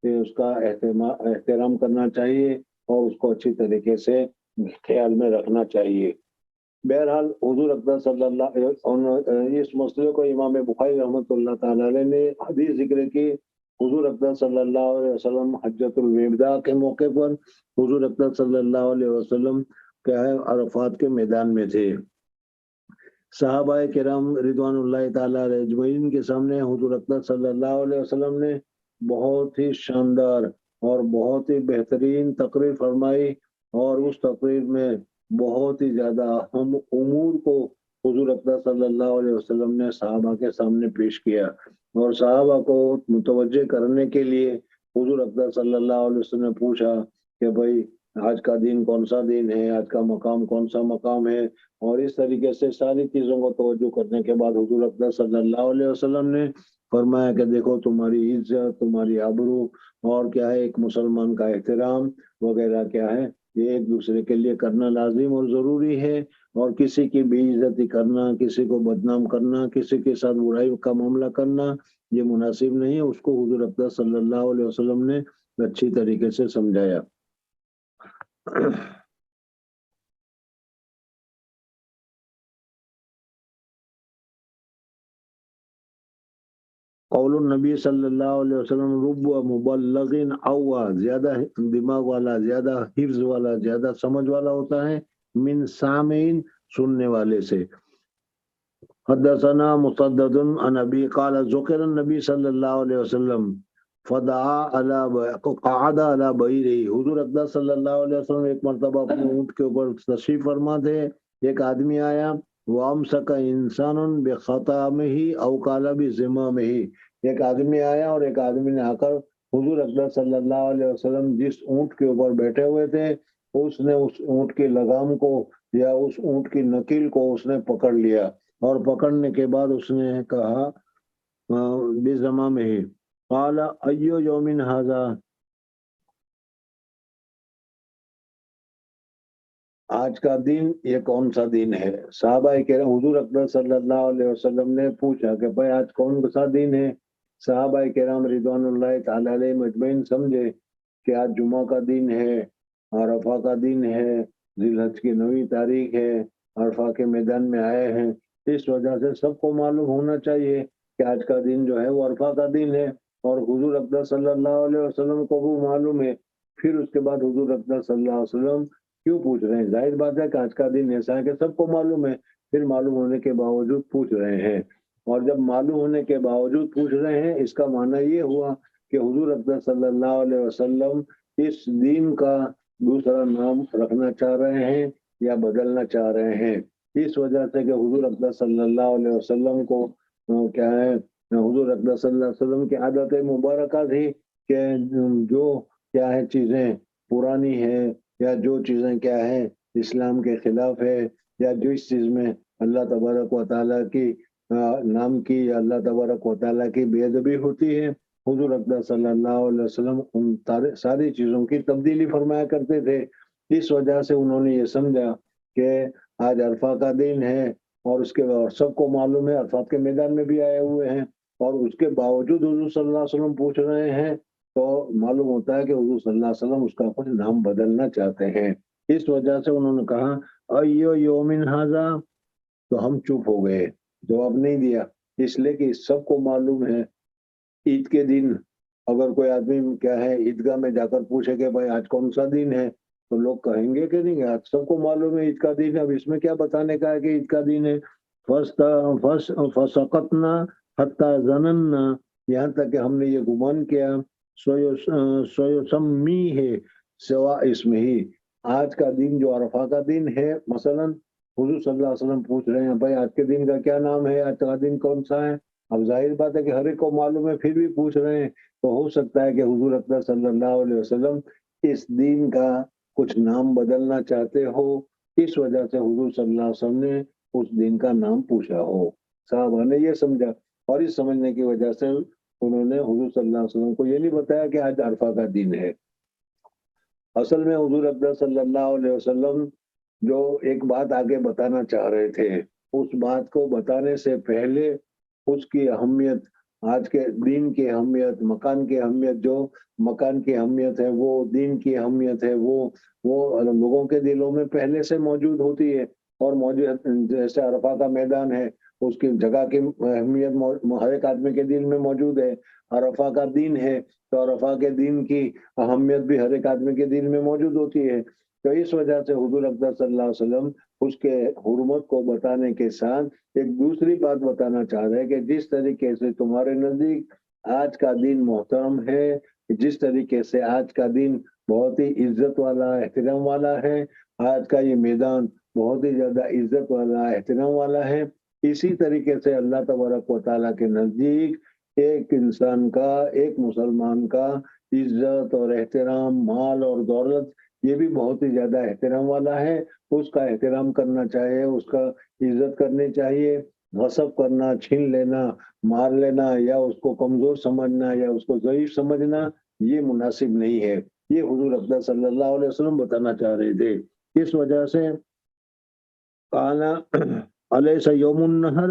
Speaker 2: اس کا احترام کرنا چاہیے اور اس کو اچھی طریقے سے خیال میں رکھنا چاہیے. بہرحال حضور اکرم صلی اللہ علیہ اس مسئلے کو امام بخاری رحمۃ اللہ تعالی علیہ نے حدیث ذکر کی. حضور اکرم صلی اللہ علیہ وسلم حجۃ الوداع کے موقع پر حضور اکرم صلی اللہ علیہ وسلم کیا ہے عرفات کے میدان میں تھے. صحابہ کرام رضوان اللہ تعالی علیہ اجمعین کے سامنے حضور اکرم صلی اللہ علیہ وسلم نے بہت ہی شاندار اور بہت ہی بہترین تقریر فرمائی، اور اس تقریر میں بہت ہی زیادہ اہم امور کو حضور اکرم صلی اللہ علیہ وسلم نے صحابہ کے سامنے پیش کیا. اور صحابہ کو متوجہ کرنے کے لیے حضور اکرم صلی اللہ علیہ وسلم نے پوچھا کہ بھائی آج کا دن کون سا دن ہے، آج کا مقام کون سا مقام ہے. اور اس طریقے سے ساری چیزوں کو توجہ کرنے کے بعد حضور اکرم صلی اللہ علیہ وسلم نے فرمایا کہ دیکھو تمہاری عزت، تمہاری آبرو اور کیا ہے ایک مسلمان کا احترام وغیرہ کیا ہے یہ ایک دوسرے کے لیے کرنا لازم اور ضروری ہے. اور کسی کی بے عزتی کرنا، کسی کو بدنام کرنا، کسی کے ساتھ برائی کا معاملہ کرنا یہ مناسب نہیں ہے. اس کو حضور اکرم صلی اللہ علیہ وسلم نے اچھی طریقے سے سمجھایا. قول النبی صلی اللہ علیہ وسلم رب مبلغ او زیادہ دماغ والا، زیادہ حفظ والا، زیادہ سمجھ والا ہوتا ہے من سامعین سننے والے سے. حدثنا مسدد عن ابی قال ذکر النبی صلی اللہ علیہ وسلم قعد علی بعیرہ. حضور اکرم صلی اللہ علیہ وسلم ایک مرتبہ اپنے اونٹ کے اوپر تشریف فرما تھے. ایک آدمی آیا، وامسک انسان بخطامہ او قال بزمامہ. ایک آدمی آیا اور ایک آدمی نے آ کر حضور اکرم صلی اللہ علیہ وسلم جس اونٹ کے اوپر بیٹھے ہوئے تھے اس نے اس اونٹ کی لگام کو یا اس اونٹ کی نکیل کو اس نے پکڑ لیا، اور پکڑنے کے بعد اس نے کہا بزمامہ قال ایو یوم ھذا، آج کا دن یہ کون سا دن ہے. صحابہ کرام حضور اکرم صلی اللہ علیہ وسلم نے پوچھا کہ بھائی آج کون سا دن ہے. صحابہ کرام رضوان اللہ تعالی علیہ مجمعین سمجھے کہ آج جمعہ کا دن ہے، عرفہ کا دن ہے، ذی الحج کی 9 تاریخ ہے، عرفہ کے میدان میں آئے ہیں. اس وجہ سے سب کو معلوم ہونا چاہیے کہ آج کا دن جو ہے وہ عرفہ کا دن ہے، اور حضور اکرم صلی اللہ علیہ وسلم کو وہ معلوم ہے. پھر اس کے بعد حضور اکرم صلی اللہ علیہ وسلم کیوں پوچھ رہے ہیں؟ ظاہر بات ہے کہ آج کا دن ایسا ہے کہ سب کو معلوم ہے، پھر معلوم ہونے کے باوجود پوچھ رہے ہیں. اور جب معلوم ہونے کے باوجود پوچھ رہے ہیں اس کا معنی یہ ہوا کہ حضور اکرم صلی اللہ علیہ وسلم اس دین کا دوسرا نام رکھنا چاہ رہے ہیں یا بدلنا چاہ رہے ہیں. اس وجہ سے کہ حضور اکرم صلی اللہ علیہ وسلم کو کیا ہے حضور اکرم صلی اللہ علیہ وسلم کی عادت مبارکہ تھی کہ جو کیا ہے چیزیں پرانی ہے یا جو چیزیں کیا ہے اسلام کے خلاف ہے یا جس چیز میں اللہ تبارک و تعالیٰ کی نام کی یا اللہ تبارک و تعالیٰ کی بے ادبی ہوتی ہے، حضور اکرم صلی اللہ علیہ وسلم ان ساری چیزوں کی تبدیلی فرمایا کرتے تھے. اس وجہ سے انہوں نے یہ سمجھا کہ آج عرفہ کا دن ہے اور اس کے اور سب کو معلوم ہے عرفات کے میدان میں بھی آئے ہوئے ہیں، اور اس کے باوجود حضور صلی اللہ علیہ وسلم پوچھ رہے ہیں، تو معلوم ہوتا ہے کہ حضور صلی اللہ علیہ وسلم اس کا کچھ نام بدلنا چاہتے ہیں۔ اس وجہ سے انہوں نے کہا ایو یومن ھذا، تو ہم چپ ہو گئے، جواب نہیں دیا، اس لیے کہ سب کو معلوم ہے عید کے دن اگر کوئی آدمی کیا ہے عیدگاہ میں جا کر پوچھے کہ بھائی آج کون سا دن ہے، تو لوگ کہیں گے کہ نہیں، آج سب کو معلوم ہے عید کا دن ہے، اب اس میں کیا بتانے کا ہے کہ عید کا دن ہے۔ فسقطنا حتی ظننا، یہاں تک کہ ہم نے یہ گمان کیا، سویسمی ہے سوا اسم ہی، آج کا دن جو عرفہ کا دن ہے، مثلا حضور صلی اللہ علیہ وسلم پوچھ رہے ہیں بھائی آج کے دن کا کیا نام ہے، آج کا دن کون سا ہے، اب ظاہر بات ہے کہ ہر ایک کو معلوم ہے پھر بھی پوچھ رہے ہیں، تو ہو سکتا ہے کہ حضور اکرم صلی اللہ علیہ وسلم اس دن کا کچھ نام بدلنا چاہتے ہو، اس وجہ سے حضور صلی اللہ علیہ وسلم نے اس دن کا نام پوچھا ہو۔ صحابہ نے یہ سمجھا، اور اس سمجھنے کی وجہ سے انہوں نے حضور صلی اللہ علیہ وسلم کو یہ نہیں بتایا کہ آج عرفہ کا دن ہے۔ اصل میں حضور اکرم صلی اللہ علیہ وسلم جو ایک بات آگے بتانا چاہ رہے تھے، اس بات کو بتانے سے پہلے اس کی اہمیت، آج کے دین کی اہمیت، مکان کی اہمیت، جو مکان کی اہمیت ہے وہ دین کی اہمیت ہے، وہ لوگوں کے دلوں میں پہلے سے موجود ہوتی ہے، اور موجود جیسے عرفہ کا میدان ہے اس کی جگہ کی اہمیت ہر ایک آدمی کے دل میں موجود ہے، عرفہ کا دن ہے تو عرفہ کے دن کی اہمیت بھی ہر ایک آدمی کے دل میں موجود ہوتی ہے۔ تو اس وجہ سے حضور اکرم صلی اللہ علیہ وسلم اس کے حرمت کو بتانے کے ساتھ ایک دوسری بات بتانا چاہ رہے ہیں کہ جس طریقے سے تمہارے نزدیک آج کا دن محترم ہے، جس طریقے سے آج کا دن بہت ہی عزت والا احترام والا ہے، آج کا یہ میدان بہت ہی زیادہ عزت والا احترام والا ہے، اسی طریقے سے اللہ تبارک و تعالیٰ کے نزدیک ایک انسان کا، ایک مسلمان کا عزت اور احترام، مال اور دولت یہ بھی بہت ہی زیادہ احترام والا ہے، اس کا احترام کرنا چاہیے، اس کا عزت کرنی چاہیے۔ غصب کرنا، چھین لینا، مار لینا، یا اس کو کمزور سمجھنا یا اس کو ضعیف سمجھنا یہ مناسب نہیں ہے، یہ حضور اکرم صلی اللہ علیہ وسلم بتانا چاہ رہے تھے۔ اس وجہ سے کانا علیہ یوم النہر،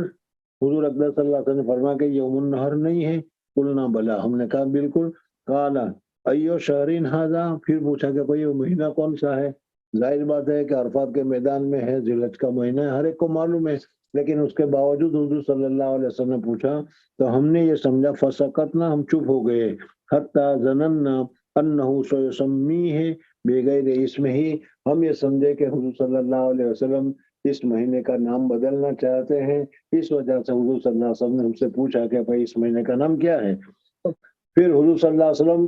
Speaker 2: حضور اکرم صلی اللہ علیہ وسلم نے فرمایا کہ یوم النہر نہیں ہے، قلنا بلا، ہم نے کہا بالکل، کالا ایو شہرین ھذا، پھر پوچھا کہ بھئی وہ مہینہ کون سا ہے، ظاہر بات ہے کہ عرفات کے میدان میں ہے، ذی الحجہ کا مہینہ ہے، ہر ایک کو معلوم ہے، لیکن اس کے باوجود حضور صلی اللہ علیہ وسلم نے پوچھا تو ہم نے یہ سمجھا فسقطنا، ہم چپ ہو گئے، حتی ظننا انہ سیسمیہ بغیر اسمہ، ہم یہ سمجھے کہ حضور صلی اللہ علیہ وسلم اس مہینے کا نام بدلنا چاہتے ہیں، اس وجہ سے حضور صلی اللہ علیہ وسلم نے ہم سے پوچھا کہ بھائی اس مہینے کا نام کیا ہے۔ پھر حضور صلی اللہ علیہ وسلم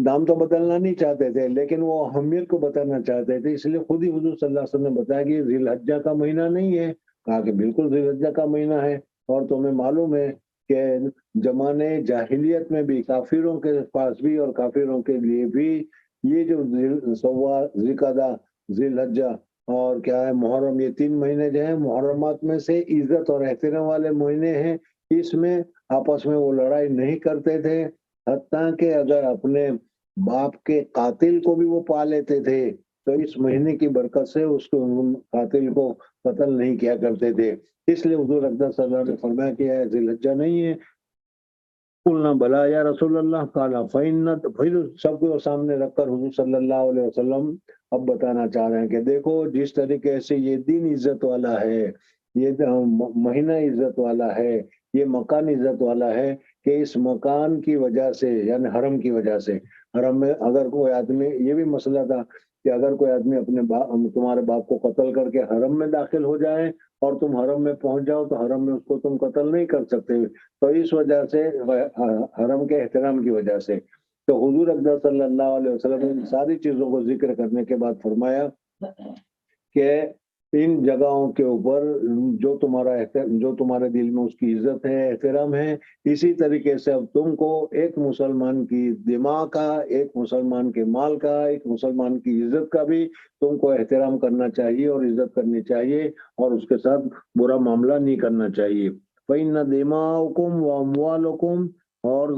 Speaker 2: نام تو بدلنا نہیں چاہتے تھے لیکن وہ اہمیت کو بتانا چاہتے تھے، اس لیے خود ہی حضور صلی اللہ علیہ وسلم نے بتایا کہ ذی الحجہ کا مہینہ نہیں ہے، کہا کہ بالکل ذی الحجہ کا مہینہ ہے، اور تمہیں معلوم ہے کہ زمانے جاہلیت میں بھی کافروں کے پاس بھی اور کافروں کے لیے بھی یہ جو ذی القعدہ، ذی الحجہ اور کیا ہے محرم، یہ 3 مہینے جو ہیں محرمات میں سے عزت اور احترام والے مہینے ہیں، اس میں آپس میں وہ لڑائی نہیں کرتے تھے، حتیٰ کہ اگر اپنے باپ کے قاتل کو بھی وہ پا لیتے تھے تو اس مہینے کی برکت سے اس کو قاتل کو قتل نہیں کیا کرتے تھے، اس لیے حضور اکرم صلی اللہ علیہ وسلم نے فرمایا کہ ذی الحجہ نہیں ہے، قلنا بلا یا رسول اللہ، قال فإن، پھر سب کو سامنے رکھ کر حضور صلی اللہ علیہ وسلم اب بتانا چاہ رہے ہیں کہ دیکھو جس طریقے سے یہ دن عزت والا ہے، یہ مہینہ عزت والا ہے، یہ مکان عزت والا ہے، کہ اس مکان کی وجہ سے یعنی حرم کی وجہ سے، حرم میں اگر کوئی آدمی، یہ بھی مسئلہ تھا کہ اگر کوئی آدمی اپنے تمہارے باپ کو قتل کر کے حرم میں داخل ہو جائے اور تم حرم میں پہنچ جاؤ تو حرم میں اس کو تم قتل نہیں کر سکتے، تو اس وجہ سے حرم کے احترام کی وجہ سے تو حضور اکرم صلی اللہ علیہ وسلم نے ان ساری چیزوں کو ذکر کرنے کے بعد فرمایا کہ ان جگہوں کے اوپر جو تمہارے دل میں اس کی عزت ہے، احترام ہے، اسی طریقے سے اب تم کو ایک مسلمان کی دماء کا، ایک مسلمان کے مال کا، ایک مسلمان کی عزت کا بھی تم کو احترام کرنا چاہیے اور عزت کرنی چاہیے اور اس کے ساتھ برا معاملہ نہیں کرنا چاہیے۔ فَإِنَّ دِمَاءَكُمْ وَأَمْوَالَكُمْ، اور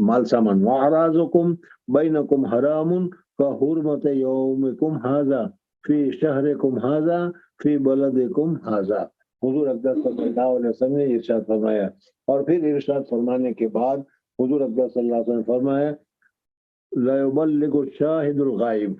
Speaker 2: مال سامان، وَأَعْرَاضُكُمْ بَيْنَكُمْ حَرَامٌ كَحُرْمَةِ يَوْمِكُمْ هَذَا فِي شَهْرِكُمْ هَذَا فِي بَلَدِكُمْ هَذَا، حضور اقدس صلی اللہ علیہ وسلم نے ارشاد فرمایا، اور پھر ارشاد فرمانے کے بعد حضور اقدس صلی اللہ علیہ وسلم نے فرمایا لا یبلغ الشاہد الغائب۔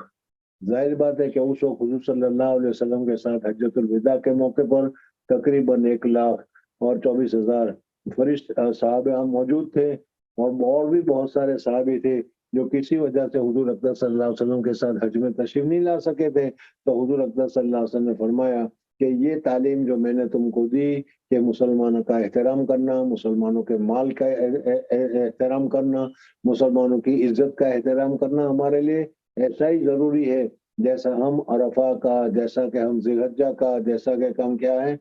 Speaker 2: ظاہر بات ہے کہ اس وقت حضور صلی اللہ علیہ وسلم کے ساتھ حجۃ الوداع کے موقع پر تقریباً 1,24,000 فرشتے صحابہ موجود تھے، اور بھی بہت سارے صحابی تھے جو کسی وجہ سے حضور اقدس صلی اللہ علیہ وسلم کے ساتھ حج میں تشریف نہیں لا سکے تھے۔ تو حضور اقدس صلی اللہ علیہ وسلم نے فرمایا کہ یہ تعلیم جو میں نے تم کو دی کہ مسلمانوں کا احترام کرنا، مسلمانوں کے مال کا احترام کرنا، مسلمانوں کی عزت کا احترام کرنا ہمارے لیے ایسا ہی ضروری ہے جیسا ہم عرفہ کا، جیسا کہ ہم ذی الحجہ کا، جیسا کہ ہم کیا ہے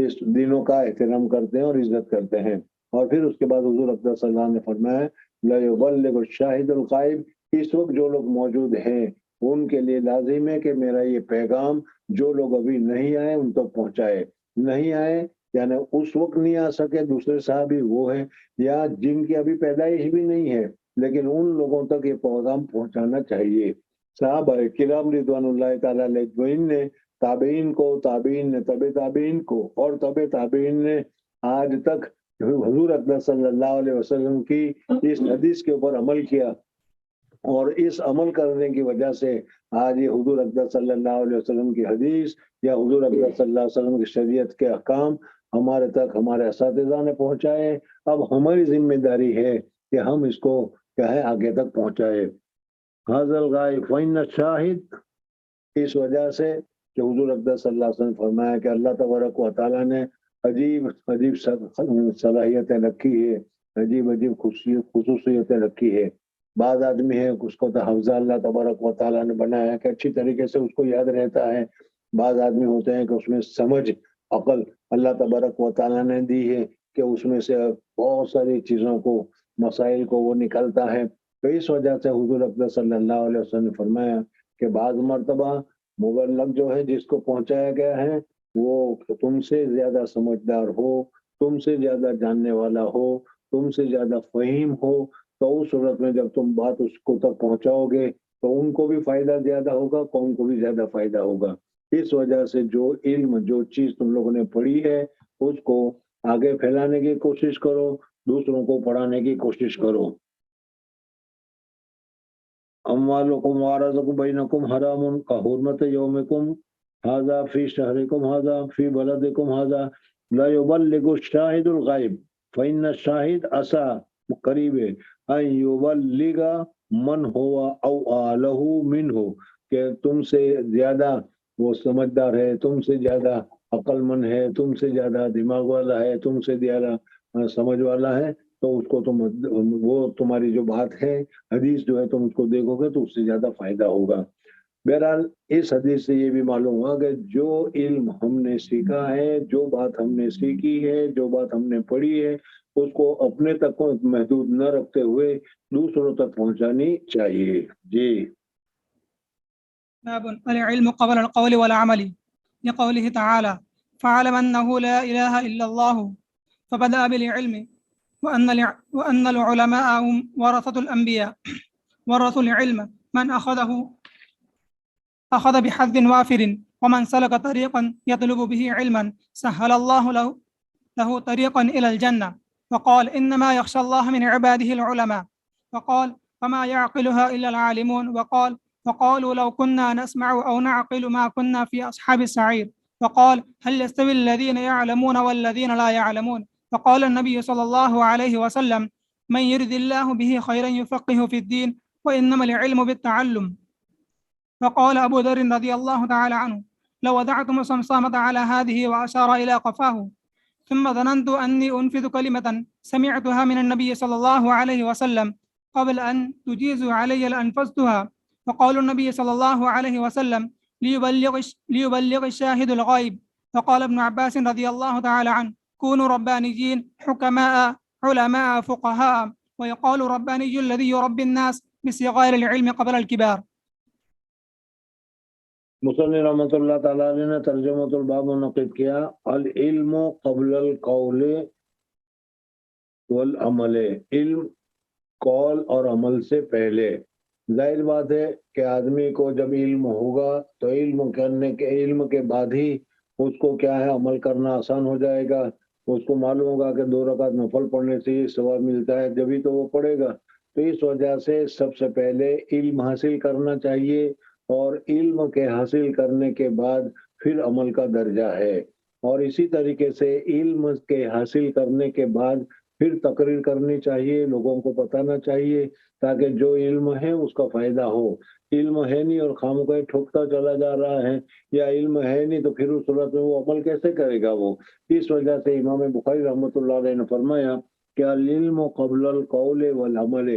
Speaker 2: اس دنوں کا احترام کرتے ہیں اور عزت کرتے ہیں۔ اور پھر اس کے بعد حضور اقدس صلی اللہ علیہ وسلم نے فرمایا لا یبلغ الشاہد الغائب، اس وقت جو لوگ موجود ہیں ان کے لیے لازم ہے کہ میرا یہ پیغام جو لوگ ابھی نہیں آئے ان تک پہنچائے۔ نہیں آئے یعنی اس وقت نہیں آ سکے دوسرے صحابی وہ ہیں، یا جن کی ابھی پیدائش بھی نہیں ہے، لیکن ان لوگوں تک یہ پیغام پہنچانا چاہیے۔ صحابہ کرام رضوان اللہ تعالیٰ علیہ اجمعین نے تابعین کو، تابعین نے طب تابعین کو، اور طب تابعین نے آج تک حضور اقدس صلی اللہ علیہ وسلم کی اس حدیث کے اوپر عمل کیا، اور اس عمل کرنے کی وجہ سے آج یہ حضور اقدس صلی اللہ علیہ وسلم کی حدیث یا حضور اقدس صلی اللہ علیہ وسلم کی شریعت کے احکام ہمارے تک ہمارے اساتذہ نے پہنچائے۔ اب ہماری ذمہ داری ہے کہ ہم اس کو کیا ہے آگے تک پہنچائے۔ حاضر الغائب فإن الشاہد، اس وجہ سے کہ حضور اقدس صلی اللہ علیہ وسلم نے فرمایا کہ اللہ تبارک و تعالیٰ نے عجیب عجیب صلاحیتیں رکھی ہے، عجیب عجیب خصوصیتیں رکھی ہے۔ بعض آدمی ہے اس کو تو حفظہ اللہ تبارک و تعالیٰ نے بنایا ہے کہ اچھی طریقے سے اس کو یاد رہتا ہے۔ بعض آدمی ہوتے ہیں کہ اس میں سمجھ عقل اللہ تبارک و تعالیٰ نے دی ہے کہ اس میں سے بہت ساری چیزوں کو، مسائل کو وہ نکلتا ہے۔ تو اس وجہ سے حضور اقدس صلی اللہ علیہ وسلم نے فرمایا کہ بعض مرتبہ مبلغ جو ہے جس کو پہنچایا گیا ہے وہ تم سے زیادہ سمجھدار ہو، تم سے زیادہ جاننے والا ہو، تم سے زیادہ فہیم ہو، تو اس صورت میں جب تم بات اس کو تک پہنچاؤ گے تو ان کو بھی فائدہ زیادہ ہوگا، قوم کو بھی زیادہ فائدہ ہوگا۔ اس وجہ سے جو علم، جو چیز تم لوگوں نے پڑھی ہے اس کو آگے پھیلانے کی کوشش کرو، دوسروں کو پڑھانے کی کوشش کرو۔ اموالکم وارزقکم بینکم حرام کا حرمت یومکم ھذا فی شہرکم ھذا فی بلدکم ھذا لا یبلغ الشاہد الغائب فإن الشاہد عسا قریب ان یبلغ من ہوا او آلہ منہ، کہ تم سے زیادہ وہ سمجھدار ہے، تم سے زیادہ عقل مند ہے، تم سے زیادہ دماغ والا ہے، تم سے زیادہ سمجھ والا ہے، تو اس کو تم وہ تمہاری جو بات ہے حدیث جو ہے تم اس کو دیکھو گے تو اس سے زیادہ فائدہ ہوگا۔ بہرحال اس حدیث سے یہ بھی معلوم ہوا کہ جو علم ہم نے سیکھا ہے، جو بات ہم نے سیکھی ہے، جو بات ہم نے پڑھی ہے، اس کو اپنے تک محدود نہ رکھتے ہوئے دوسروں تک پہنچانی چاہیے۔ جی
Speaker 1: باب العلم قبل القول والعمل لقوله تعالى فاعلم أنه لا إله إلا الله فبدأ بالعلم وأن العلماء هم ورثة الأنبياء ورثوا العلم من أخذ بحظ وافر ومن سلك طريقا يطلب به علما سهل الله له طريقا إلى الجنة، وقال إنما يخشى الله من عباده العلماء، وقال وما يعقلها إلا العالمون، وقالوا لو كنا نسمع أو نعقل ما كنا في أصحاب السعير، وقال هل يستوي الذين يعلمون والذين لا يعلمون، وقال النبي صلى الله عليه وسلم من يرد الله به خيرا يفقه في الدين وإنما العلم بالتعلم. وقال أبو ذر رضي الله تعالى عنه لو وضعتم الصمصامة على هذه وأشار إلى قفاه ثم ظننت أني أنفذ كلمة سمعتها من النبي صلى الله عليه وسلم قبل أن تجيزوا علي لأنفذتها. وقال النبي صلى الله عليه وسلم ليبلغ الشاهد الغائب. وقال ابن عباس رضي الله تعالى عنه كونوا ربانيين حكماء علماء فقهاء، ويقال رباني الذي يربي الناس بصغار العلم قبل الكبار.
Speaker 2: مصنف رحمۃ اللہ تعالیٰ علیہ نے ترجمۃ الباب منعقد کیا العلم قبل القول والعمل، علم قول اور عمل سے پہلے۔ ظاہر بات ہے کہ آدمی کو جب علم ہوگا تو علم کے بعد ہی اس کو کیا ہے عمل کرنا آسان ہو جائے گا، اس کو معلوم ہوگا کہ 2 رکعت نفل پڑھنے سے یہ ثواب ملتا ہے، جبھی تو وہ پڑھے گا۔ تو اس وجہ سے سب سے پہلے علم حاصل کرنا چاہیے، اور علم کے حاصل کرنے کے بعد پھر عمل کا درجہ ہے، اور اسی طریقے سے علم کے حاصل کرنے کے بعد پھر تقریر کرنی چاہیے، لوگوں کو بتانا چاہیے، تاکہ جو علم ہے اس کا فائدہ ہو۔ علم ہے نہیں اور خامخواہ ٹھوکتا چلا جا رہا ہے، یا علم ہے نہیں تو پھر اس صورت میں وہ عمل کیسے کرے گا وہ؟ اس وجہ سے امام بخاری رحمۃ اللہ علیہ نے فرمایا کہ العلم قبل القول والعمل،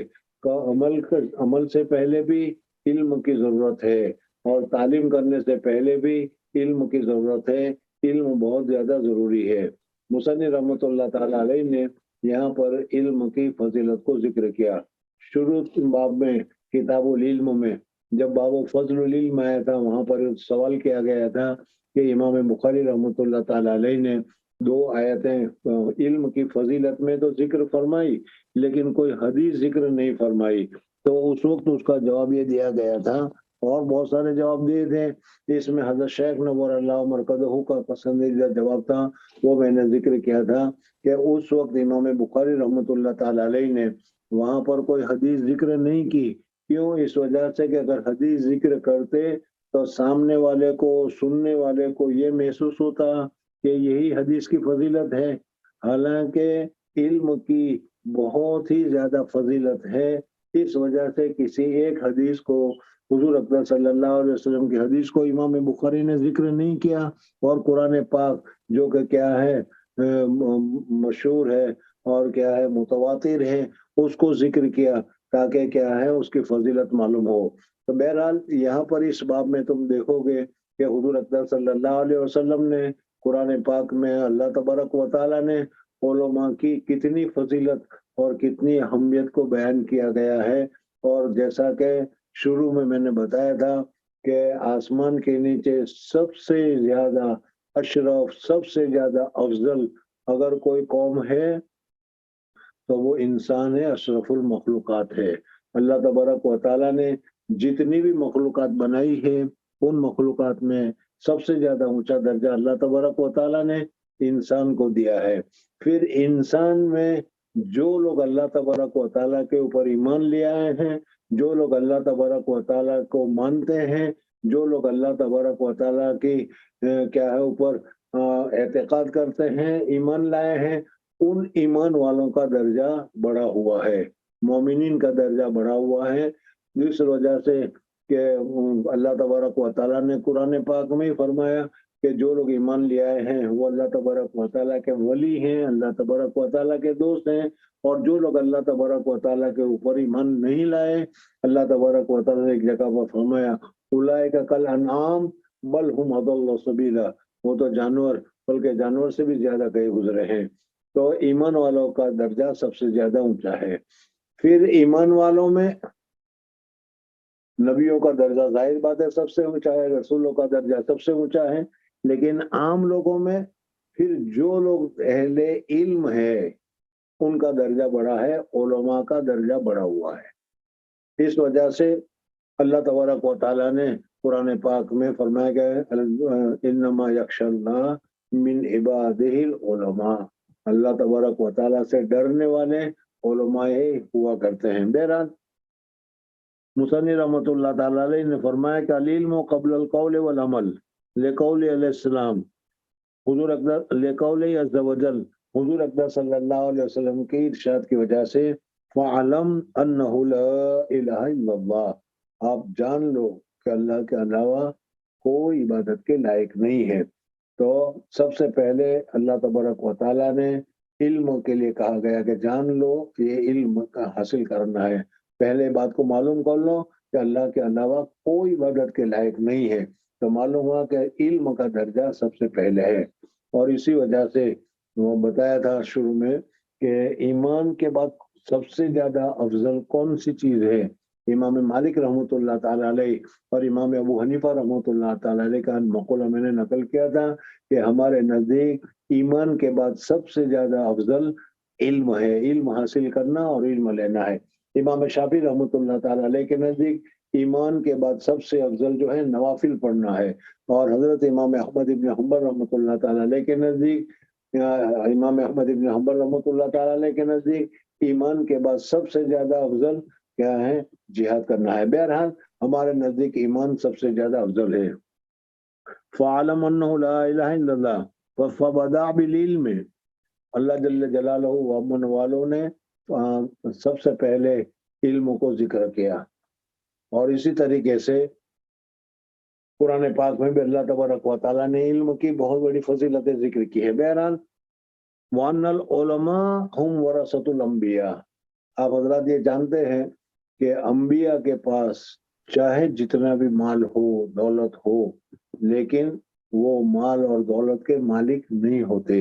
Speaker 2: عمل سے پہلے بھی علم کی ضرورت ہے، اور تعلیم کرنے سے پہلے بھی علم کی ضرورت ہے۔ علم بہت زیادہ ضروری ہے۔ مصنف رحمۃ اللہ تعالی علیہ نے یہاں پر علم کی فضیلت کو ذکر کیا۔ شروع باب میں کتاب العلم میں جب باب فضل العلم آیا تھا، وہاں پر سوال کیا گیا تھا کہ امام بخاری رحمۃ اللہ تعالی علیہ نے 2 آیتیں علم کی فضیلت میں تو ذکر فرمائی، لیکن کوئی حدیث ذکر نہیں فرمائی۔ تو اس وقت اس کا جواب یہ دیا گیا تھا، اور بہت سارے جواب دیے تھے، اس میں حضرت شیخ نور اللہ مرکزہ کا پسندیدہ جواب تھا، وہ میں نے ذکر کیا تھا کہ اس وقت امام بخاری رحمۃ اللہ تعالی علیہ نے وہاں پر کوئی حدیث ذکر نہیں کی۔ کیوں؟ اس وجہ سے کہ اگر حدیث ذکر کرتے تو سامنے والے کو، سننے والے کو یہ محسوس ہوتا کہ یہی حدیث کی فضیلت ہے، حالانکہ علم کی بہت ہی زیادہ فضیلت ہے۔ اس وجہ سے کسی ایک حدیث کو، حضور اکرم صلی اللہ علیہ وسلم کی حدیث کو امام بخاری نے ذکر نہیں کیا، اور قرآن پاک جو کہ کیا ہے مشہور ہے اور کیا ہے متواتر ہے، اس کو ذکر کیا، تاکہ کیا ہے اس کی فضیلت معلوم ہو۔ تو بہرحال یہاں پر اس باب میں تم دیکھو گے کہ حضور اکرم صلی اللہ علیہ وسلم نے قرآن پاک میں اللہ تبارک و تعالیٰ نے علماء کی کتنی فضیلت اور کتنی اہمیت کو بیان کیا گیا ہے۔ اور جیسا کہ شروع میں نے بتایا تھا کہ آسمان کے نیچے سب سے زیادہ اشرف، سب سے زیادہ افضل اگر کوئی قوم ہے تو وہ انسان ہے، اشرف المخلوقات ہے۔ اللہ تبارک و تعالیٰ نے جتنی بھی مخلوقات بنائی ہے، ان مخلوقات میں سب سے زیادہ اونچا درجہ اللہ تبارک و تعالیٰ نے انسان کو دیا ہے۔ پھر انسان میں جو لوگ اللہ تبارک و تعالیٰ کے اوپر ایمان لے آئے ہیں، جو لوگ اللہ تبارک و تعالیٰ کو مانتے ہیں، جو لوگ اللہ تبارک و تعالیٰ کی کیا ہے اوپر اعتقاد کرتے ہیں، ایمان لائے ہیں، ان ایمان والوں کا درجہ بڑھا ہوا ہے، مومنین کا درجہ بڑھا ہوا ہے۔ اس وجہ سے کہ اللہ تبارک و تعالیٰ نے قرآن پاک میں فرمایا کہ جو لوگ ایمان لے آئے ہیں وہ اللہ تبارک و تعالیٰ کے ولی ہیں، اللہ تبارک و تعالیٰ کے دوست ہیں، اور جو لوگ اللہ تبارک و تعالیٰ کے اوپر ایمان نہیں لائے، اللہ تبارک و تعالیٰ نے ایک جگہ پر فرمایا اولئک کالانعام بل هم اضل سبیلا، وہ تو جانور، بلکہ جانور سے بھی زیادہ کہیں گزرے ہیں۔ تو ایمان والوں کا درجہ سب سے زیادہ اونچا ہے۔ پھر ایمان والوں میں نبیوں کا درجہ ظاہر بات ہے سب سے اونچا ہے، رسولوں کا درجہ سب سے اونچا ہے، لیکن عام لوگوں میں پھر جو لوگ اہل علم ہے ان کا درجہ بڑا ہے، علماء کا درجہ بڑا ہوا ہے۔ اس وجہ سے اللہ تبارک و تعالیٰ نے قرآن پاک میں فرمایا گیا ہے انما یخشی اللہ من عبادہ العلماء، اللہ تبارک و تعالیٰ سے ڈرنے والے علماء ہوا کرتے ہیں۔ بہرحال مصنف رحمۃ اللہ تعالیٰ علیہ نے فرمایا کہ العلم قبل القول والعمل لقول علیہ السلام، حضور اکبر لقول عز وجل، حضور اکبر صلی اللہ علیہ وسلم کی ارشاد کی وجہ سے فعلم انہ لا الہ الا اللہ، آپ جان لو کہ اللہ کے علاوہ کوئی عبادت کے لائق نہیں ہے۔ تو سب سے پہلے اللہ تبارک و تعالیٰ نے علم کے لیے کہا گیا کہ جان لو یہ علم کا حاصل کرنا ہے، پہلے بات کو معلوم کر لو کہ اللہ کے علاوہ کوئی عبادت کے لائق نہیں ہے۔ تو معلوم ہوا کہ علم کا درجہ سب سے پہلے ہے، اور اسی وجہ سے وہ بتایا تھا شروع میں کہ ایمان کے بعد سب سے زیادہ افضل کون سی چیز ہے۔ امام مالک رحمۃ اللہ تعالیٰ علیہ اور امام ابو حنیفہ رحمۃ اللہ تعالیٰ علیہ کا مقولہ میں نے نقل کیا تھا کہ ہمارے نزدیک ایمان کے بعد سب سے زیادہ افضل علم ہے، علم حاصل کرنا اور علم لینا ہے۔ امام شافعی رحمۃ اللہ تعالیٰ علیہ کے نزدیک ایمان کے بعد سب سے افضل جو ہے نوافل پڑھنا ہے. اور حضرت امام احمد ابن حنبل رحمۃ اللہ تعالیٰ علیہ کے نزدیک امام احمد ابن حنبل رحمۃ اللہ تعالیٰ علیہ کے نزدیک ایمان کے بعد سب سے زیادہ افضل کیا ہے؟ جہاد کرنا ہے. بہرحال ہمارے نزدیک ایمان سب سے زیادہ افضل ہے. فَعَلَمْ أَنَّهُ لَا إِلَهَ إِلَّا اللَّهُ فَبَدَأَ بِالْعِلْمِ. اللہ جل جلالہ و امن والوں نے سب سے پہلے علم کو ذکر کیا. اور اسی طریقے سے قرآن پاک میں بھی اللہ تبارک و تعالیٰ نے علم کی بہت بڑی فضیلتیں ذکر کی ہے. بہرحال وَأَنَّ الْعُلَمَاءَ هُمْ وَرَثَةُ الْأَنْبِيَاءِ. آپ حضرات یہ جانتے ہیں کہ انبیاء کے پاس چاہے جتنا بھی مال ہو دولت ہو لیکن وہ مال اور دولت کے مالک نہیں ہوتے،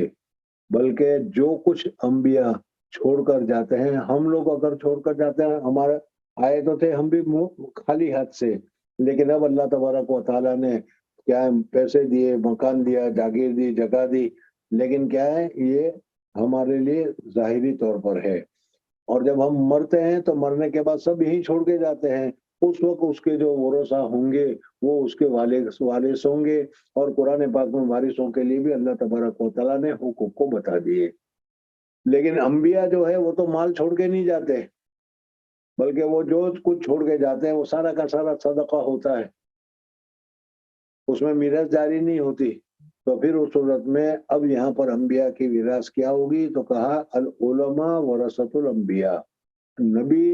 Speaker 2: بلکہ جو کچھ انبیاء چھوڑ کر جاتے ہیں، ہم لوگ اگر چھوڑ کر جاتے ہیں، ہمارے آئے تو تھے ہم بھی خالی ہاتھ سے، لیکن اب اللہ تبارک و تعالیٰ نے کیا ہے پیسے دیے، مکان دیا، جاگیر دی، جگہ دی، لیکن کیا ہے یہ ہمارے لیے ظاہری طور پر ہے. اور جب ہم مرتے ہیں تو مرنے کے بعد سب یہی چھوڑ کے جاتے ہیں. اس وقت اس کے جو ورثہ ہوں گے وہ اس کے وارث ہوں گے. اور قرآن پاک میں وارثوں کے لیے بھی اللہ تبارک و تعالیٰ نے حقوق کو بتا دیے. لیکن انبیاء جو ہے وہ تو مال چھوڑ کے نہیں جاتے، بلکہ وہ جو کچھ چھوڑ کے جاتے ہیں وہ سارا کا سارا صدقہ ہوتا ہے، اس میں میراث جاری نہیں ہوتی. تو پھر اس صورت میں اب یہاں پر انبیاء کی میراث کیا ہوگی؟ تو کہا العلماء ورثۃ الانبیاء. نبی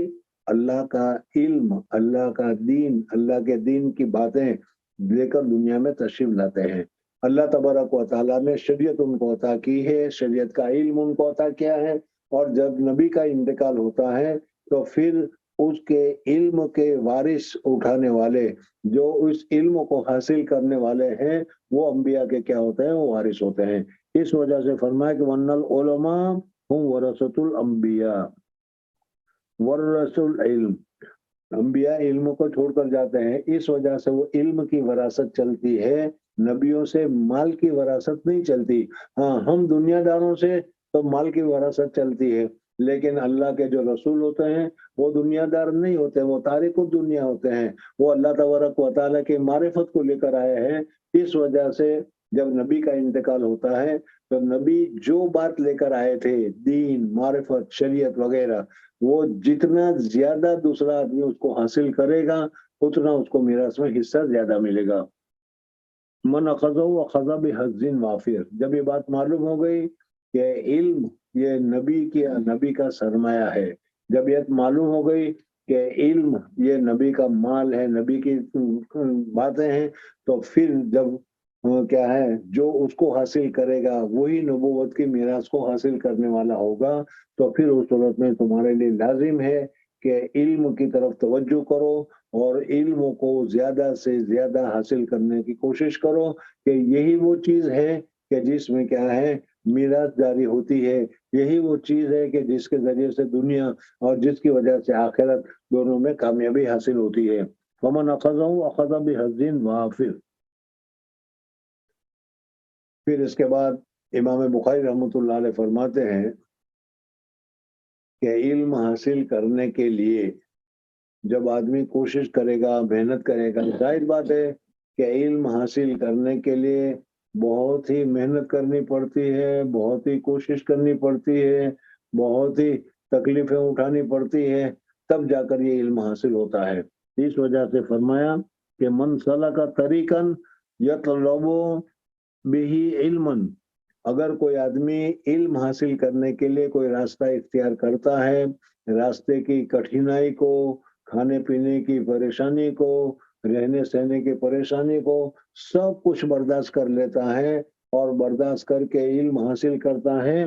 Speaker 2: اللہ کا علم، اللہ کا دین، اللہ کے دین کی باتیں لے کر دنیا میں تشریف لاتے ہیں. اللہ تبارک و تعالیٰ نے شریعت ان کو عطا کی ہے، شریعت کا علم ان کو عطا کیا ہے. اور جب نبی کا انتقال ہوتا ہے تو پھر اس کے علم کے وارث اٹھانے والے، جو اس علم کو حاصل کرنے والے ہیں، وہ انبیاء کے کیا ہوتے ہیں؟ وہ وارث ہوتے ہیں. اس وجہ سے فرمایا کہ وَأَنَّ الْعُلَمَاءَ هُمْ وَرَثَةُ الْأَنْبِيَاءِ وَرَثُوا الْعِلْمَ. انبیاء علم کو چھوڑ کر جاتے ہیں، اس وجہ سے وہ علم کی وراثت چلتی ہے، نبیوں سے مال کی وراثت نہیں چلتی. ہاں ہم دنیا داروں سے تو مال کی وراثت چلتی ہے، لیکن اللہ کے جو رسول ہوتے ہیں وہ دنیا دار نہیں ہوتے، وہ تارک الدنیا ہوتے ہیں. وہ اللہ تبارک و تعالیٰ کی معرفت کو لے کر آئے ہیں. اس وجہ سے جب نبی کا انتقال ہوتا ہے تو نبی جو بات لے کر آئے تھے، دین، معرفت، شریعت وغیرہ، وہ جتنا زیادہ دوسرا آدمی اس کو حاصل کرے گا اتنا اس کو میراث میں حصہ زیادہ ملے گا. من اخذہ اخذ بحظ وافر. جب یہ بات معلوم ہو گئی کہ علم یہ نبی کا سرمایہ ہے، جب یہ معلوم ہو گئی کہ علم یہ نبی کا مال ہے، نبی کی باتیں ہیں، تو پھر جب کیا ہے جو اس کو حاصل کرے گا وہی نبوت کی میراث کو حاصل کرنے والا ہوگا. تو پھر اس صورت میں تمہارے لیے لازم ہے کہ علم کی طرف توجہ کرو اور علم کو زیادہ سے زیادہ حاصل کرنے کی کوشش کرو، کہ یہی وہ چیز ہے کہ جس میں کیا ہے میراث جاری ہوتی ہے. یہی وہ چیز ہے کہ جس کے ذریعے سے دنیا اور جس کی وجہ سے آخرت دونوں میں کامیابی حاصل ہوتی ہے. فمن اخذہ اخذ بحظ وافر. پھر اس کے بعد امام بخاری رحمۃ اللہ علیہ فرماتے ہیں کہ علم حاصل کرنے کے لیے جب آدمی کوشش کرے گا، محنت کرے گا، ظاہر بات ہے کہ علم حاصل کرنے کے لیے بہت ہی محنت کرنی پڑتی ہے، بہت ہی کوشش کرنی پڑتی ہے، بہت ہی تکلیفیں اٹھانی پڑتی ہے، تب جا کر یہ علم حاصل ہوتا ہے. اس وجہ سے فرمایا کہ من سلک طریقا یطلب بہ علما. اگر کوئی آدمی علم حاصل کرنے کے لیے کوئی راستہ اختیار کرتا ہے، راستے کی کٹھنائی کو، کھانے پینے کی پریشانی کو، رہنے سہنے کی پریشانی کو سب کچھ برداشت کر لیتا ہے اور برداشت کر کے علم حاصل کرتا ہے،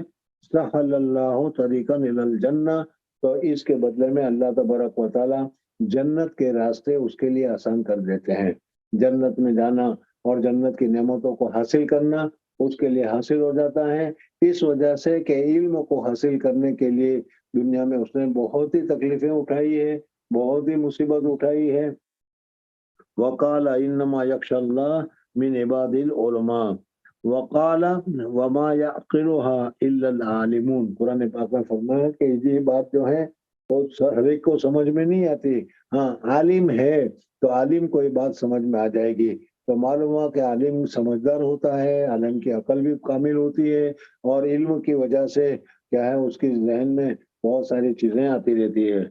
Speaker 2: سہل اللہ طریقا الی الجنہ. تو اس کے بدلے میں اللہ تبارک و تعالی جنت کے راستے اس کے لیے آسان کر دیتے ہیں. جنت میں جانا اور جنت کی نعمتوں کو حاصل کرنا اس کے لیے حاصل ہو جاتا ہے. اس وجہ سے کہ علم کو حاصل کرنے کے لیے دنیا میں اس نے بہت ہی تکلیفیں اٹھائی ہے، بہت ہی مصیبت اٹھائی ہے. وقال انما یخشی اللہ من عباد العلماء وقال وما يعقلها الا العالمون. قرآن پاک میں فرمایا کہ یہ بات جو ہے وہ ہر ایک کو سمجھ میں نہیں آتی. ہاں عالم ہے تو عالم کو یہ بات سمجھ میں آ جائے گی. تو معلوم ہوا کہ عالم سمجھدار ہوتا ہے، عالم کی عقل بھی کامل ہوتی ہے، اور علم کی وجہ سے کیا ہے اس کی ذہن میں بہت ساری چیزیں آتی رہتی ہے.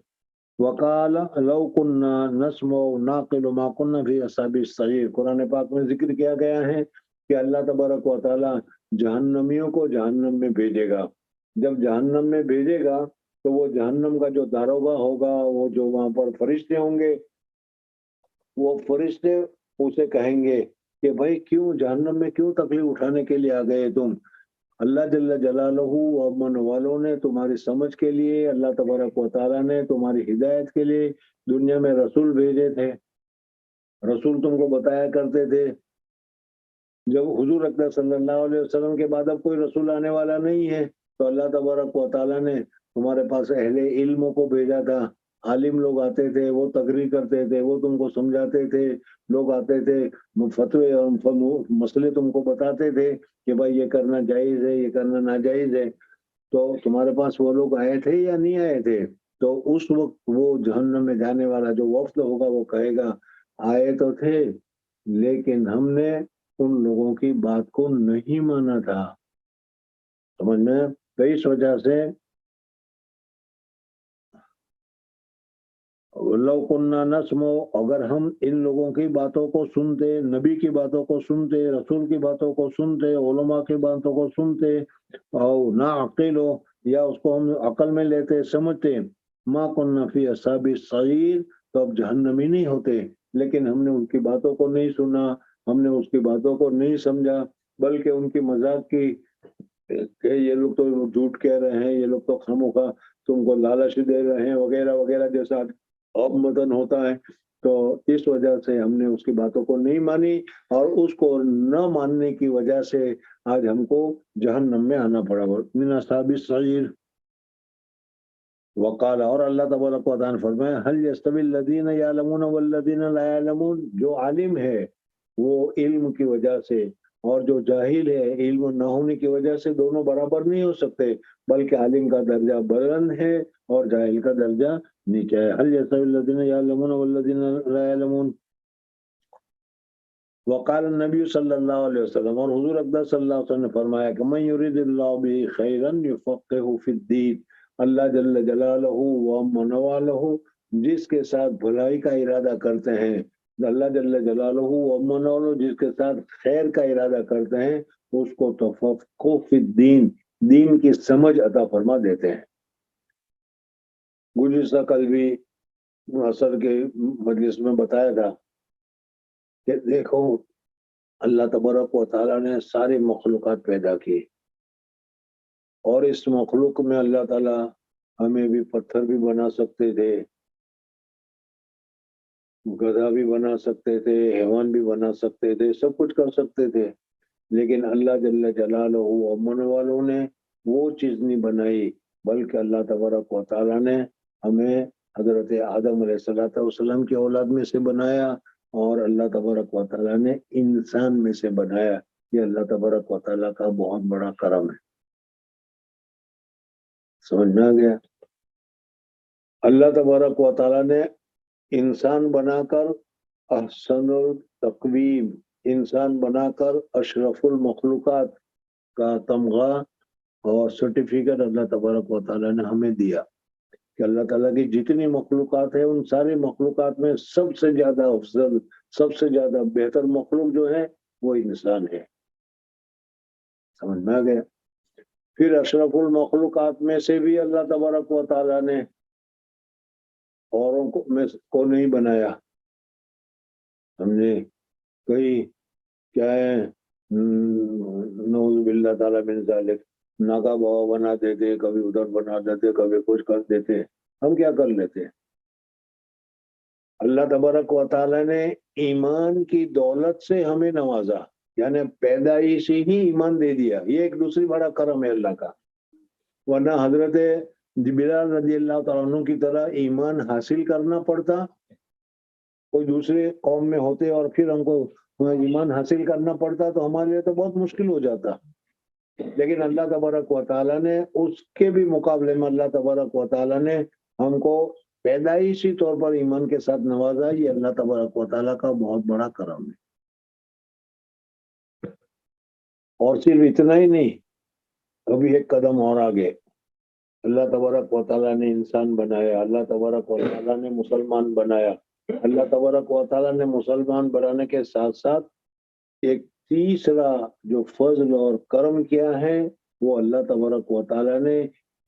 Speaker 2: وقال لو كنا نسمع نعقل ما كنا في اصحاب السعير. قرآن پاک میں ذکر کیا گیا ہے کہ اللہ تبارک و تعالی جہنمیوں کو جہنم میں بھیجے گا. جب جہنم میں بھیجے گا تو وہ جہنم کا جو داروغہ ہوگا، وہ جو وہاں پر فرشتے ہوں گے، وہ فرشتے اسے کہیں گے کہ بھائی کیوں جہنم میں کیوں تکلیف اٹھانے کے لیے آ گئے تم؟ اللہ جل جلالہ و امن والوں نے تمہاری سمجھ کے لیے، اللہ تبارک و تعالیٰ نے تمہاری ہدایت کے لیے دنیا میں رسول بھیجے تھے. رسول تم کو بتایا کرتے تھے. جب حضور اکرم صلی اللہ علیہ وسلم کے بعد اب کوئی رسول آنے والا نہیں ہے تو اللہ تبارک و تعالیٰ نے تمہارے پاس اہل علم کو بھیجا تھا. عالم لوگ آتے تھے، وہ تقریر کرتے تھے، وہ تم کو سمجھاتے تھے. لوگ آتے تھے، فتوے اور مسئلے تم کو بتاتے تھے کہ بھائی یہ کرنا جائز ہے، یہ کرنا ناجائز ہے. تو تمہارے پاس وہ لوگ آئے تھے یا نہیں آئے تھے؟ تو اس وقت وہ جہنم میں جانے والا جو وفد ہوگا وہ کہے گا آئے تو تھے لیکن ہم نے ان لوگوں کی بات کو نہیں مانا تھا. سمجھ میں؟ تو اس وجہ سے لو کننا نسمع، اگر ہم ان لوگوں کی باتوں کو سنتے، نبی کی باتوں کو سنتے، رسول کی باتوں کو سنتے، علماء کی باتوں کو سنتے، اور نہ عقل ہو یا اس کو ہم عقل میں لیتے سمجھتے، ما کننا فی اصحاب السعیر، تو اب جہنمی نہیں ہوتے. لیکن ہم نے ان کی باتوں کو نہیں سنا، ہم نے اس کی باتوں کو نہیں سمجھا، بلکہ ان کی مذاق کی کہ یہ لوگ تو جھوٹ کہہ رہے ہیں، یہ لوگ تو خامخواہ تم کو لالچ دے رہے ہیں وغیرہ وغیرہ جیسا مدن ہوتا ہے. تو اس وجہ سے ہم نے اس کی باتوں کو نہیں مانی، اور اس کو نہ ماننے کی وجہ سے آج ہم کو جہنم میں آنا پڑا. من اصحاب السعیر. وقال، اور اللہ تبارک و تعالیٰ نے فرمایا هل يستوي الذين يعلمون والذين لا يعلمون. جو عالم ہے وہ علم کی وجہ سے، اور جو جاہل ہے علم نہ ہونے کی وجہ سے، دونوں برابر نہیں ہو سکتے، بلکہ عالم کا درجہ بلند ہے اور جاہل کا درجہ نیچے ہے. هل يستوي الذين يعلمون والذين لا يعلمون. وقال النبی صلی اللہ علیہ وسلم، اور حضور اقدس صلی اللہ علیہ وسلم نے فرمایا کہ من یرید اللہ به خیرا یفقهہ فی الدین. اللہ جل جلالہ و من والہ جس کے ساتھ بھلائی کا ارادہ کرتے ہیں، اللہ جل جلالہ و من والہ جس کے ساتھ خیر کا ارادہ کرتے ہیں، اس کو تفقہ فی الدین، دین کی سمجھ عطا فرما دیتے ہیں. گزشتہ کل بھی عصر کے مجلس میں بتایا تھا کہ دیکھو اللہ تبارک و تعالیٰ نے ساری مخلوقات پیدا کی، اور اس مخلوق میں اللہ تعالیٰ ہمیں بھی پتھر بھی بنا سکتے تھے، گدھا بھی بنا سکتے تھے، حیوان بھی بنا سکتے تھے، سب کچھ کر سکتے تھے، لیکن اللہ جل جلالہ و من والوں نے وہ چیز نہیں بنائی، بلکہ اللہ تبارک و تعالیٰ نے ہمیں حضرت آدم علیہ السلام کی اولاد میں سے بنایا، اور اللہ تبارک و تعالیٰ نے انسان میں سے بنایا. یہ اللہ تبارک و تعالیٰ کا بہت بڑا کرم ہے. سمجھ میں آ گیا؟ اللہ تبارک و تعالیٰ نے انسان بنا کر احسن التقویم، انسان بنا کر اشرف المخلوقات کا تمغہ اور سرٹیفکیٹ اللہ تبارک و تعالیٰ نے ہمیں دیا کہ اللہ تعالیٰ کی جتنی مخلوقات ہیں ان ساری مخلوقات میں سب سے زیادہ افضل، سب سے زیادہ بہتر مخلوق جو ہے وہ انسان ہے. سمجھ میں آ گیا؟ پھر اشرف المخلوقات میں سے بھی اللہ تبارک و تعالیٰ نے اوروں کو نہیں بنایا. سمجھے؟ کئی کیا ہے، نعوذ باللہ تعالیٰ من ذالک، ناکا بوا بنا دیتے، کبھی ادھر بنا دیتے، کبھی کچھ کر دیتے. ہم کیا کر لیتے؟ اللہ تبارک و تعالیٰ نے ایمان کی دولت سے ہمیں نوازا، یعنی پیدائشی ہی ایمان دے دیا. یہ ایک دوسری بڑا کرم ہے اللہ کا. ورنہ حضرت بلال رضی اللہ تعالیٰ عنہ کی طرح ایمان حاصل کرنا پڑتا، کوئی دوسرے قوم میں ہوتے اور پھر ہم کو ایمان حاصل کرنا پڑتا تو ہمارے لیے تو بہت مشکل ہو جاتا. لیکن اللہ تبارک و تعالیٰ نے اس کے بھی مقابلے میں اللہ تبارک و تعالیٰ نے ہم کو پیدائشی طور پر ایمان کے ساتھ نوازا، یہ اللہ تبارک و تعالیٰ کا بہت بڑا کرم ہے۔ اور صرف اتنا ہی نہیں، ابھی ایک قدم اور آگے، اللہ تبارک و تعالیٰ نے انسان بنایا، اللہ تبارک و تعالیٰ نے مسلمان بنایا، اللہ تبارک و تعالیٰ نے مسلمان بنانے کے ساتھ ساتھ ایک تیسرا جو فضل اور کرم کیا ہے، وہ اللہ تبارک و تعالیٰ نے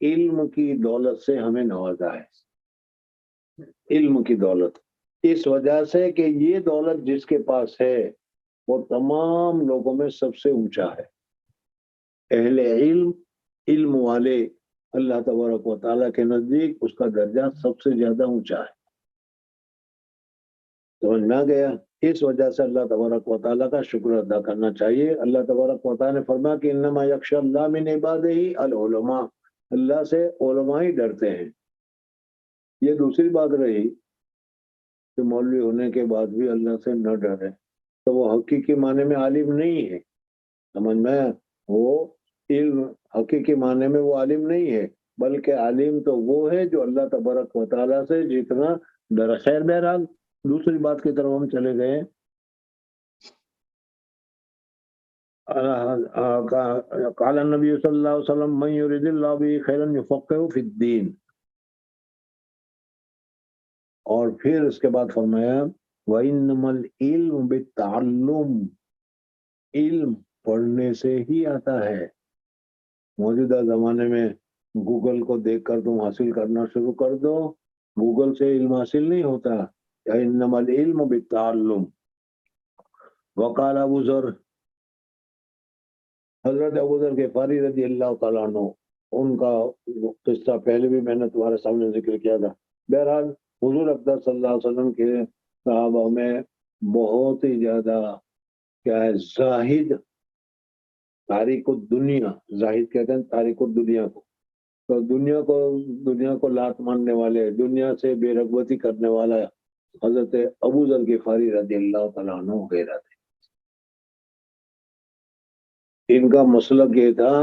Speaker 2: علم کی دولت سے ہمیں نوازا ہے۔ علم کی دولت اس وجہ سے کہ یہ دولت جس کے پاس ہے وہ تمام لوگوں میں سب سے اونچا ہے۔ اہل علم، علم والے، اللہ تبارک و تعالیٰ کے نزدیک اس کا درجہ سب سے زیادہ اونچا ہے۔ سمجھ میں آ گیا؟ اس وجہ سے اللہ تبارک و تعالیٰ کا شکر ادا کرنا چاہیے۔ اللہ تبارک و تعالیٰ نے فرمایا کہ انما یخشی اللہ من عبادہ العلماء، اللہ سے علماء ہی ڈرتے ہیں۔ یہ دوسری بات رہی کہ مولوی ہونے کے بعد بھی اللہ سے نہ ڈرے تو وہ حقیقی معنی میں عالم نہیں ہے۔ سمجھ میں؟ وہ علم حقیقی معنی میں وہ عالم نہیں ہے، بلکہ عالم تو وہ ہے جو اللہ تبارک و تعالیٰ سے جتنا ڈر۔ خیر بہرحال دوسری بات کی طرف ہم چلے گئے۔ قال النبی صلی اللہ علیہ وسلم من یرید اللہ بہ خیرا یفقہہ فی الدین، اور پھر اس کے بعد فرمایا وَإِنَّمَا الْعِلْمُ بِالتَّعَلُّمِ، علم پڑھنے سے ہی آتا ہے۔ موجودہ زمانے میں گوگل کو دیکھ کر تم حاصل کرنا شروع کر دو، گوگل سے علم حاصل نہیں ہوتا۔ انما العلم بالتعلم۔ وقال ابو ذر، حضرت ابو ذر غفاری رضی اللہ تعالیٰ عنہ، ان کا قصہ پہلے بھی میں نے تمہارے سامنے ذکر کیا تھا۔ بہرحال حضور اقدس صلی اللہ علیہ وسلم کے صحابہ میں بہت ہی زیادہ کیا ہے زاہد، تاریک الدنیا، زاہد کہتے ہیں تاریک الدنیا کو، تو دنیا کو لات ماننے والے، دنیا سے بے رغبتی کرنے والا حضرت ابو ذر غفاری رضی اللہ تعالیٰ عنہ وغیرہ تھے۔ ان کا مسلک یہ تھا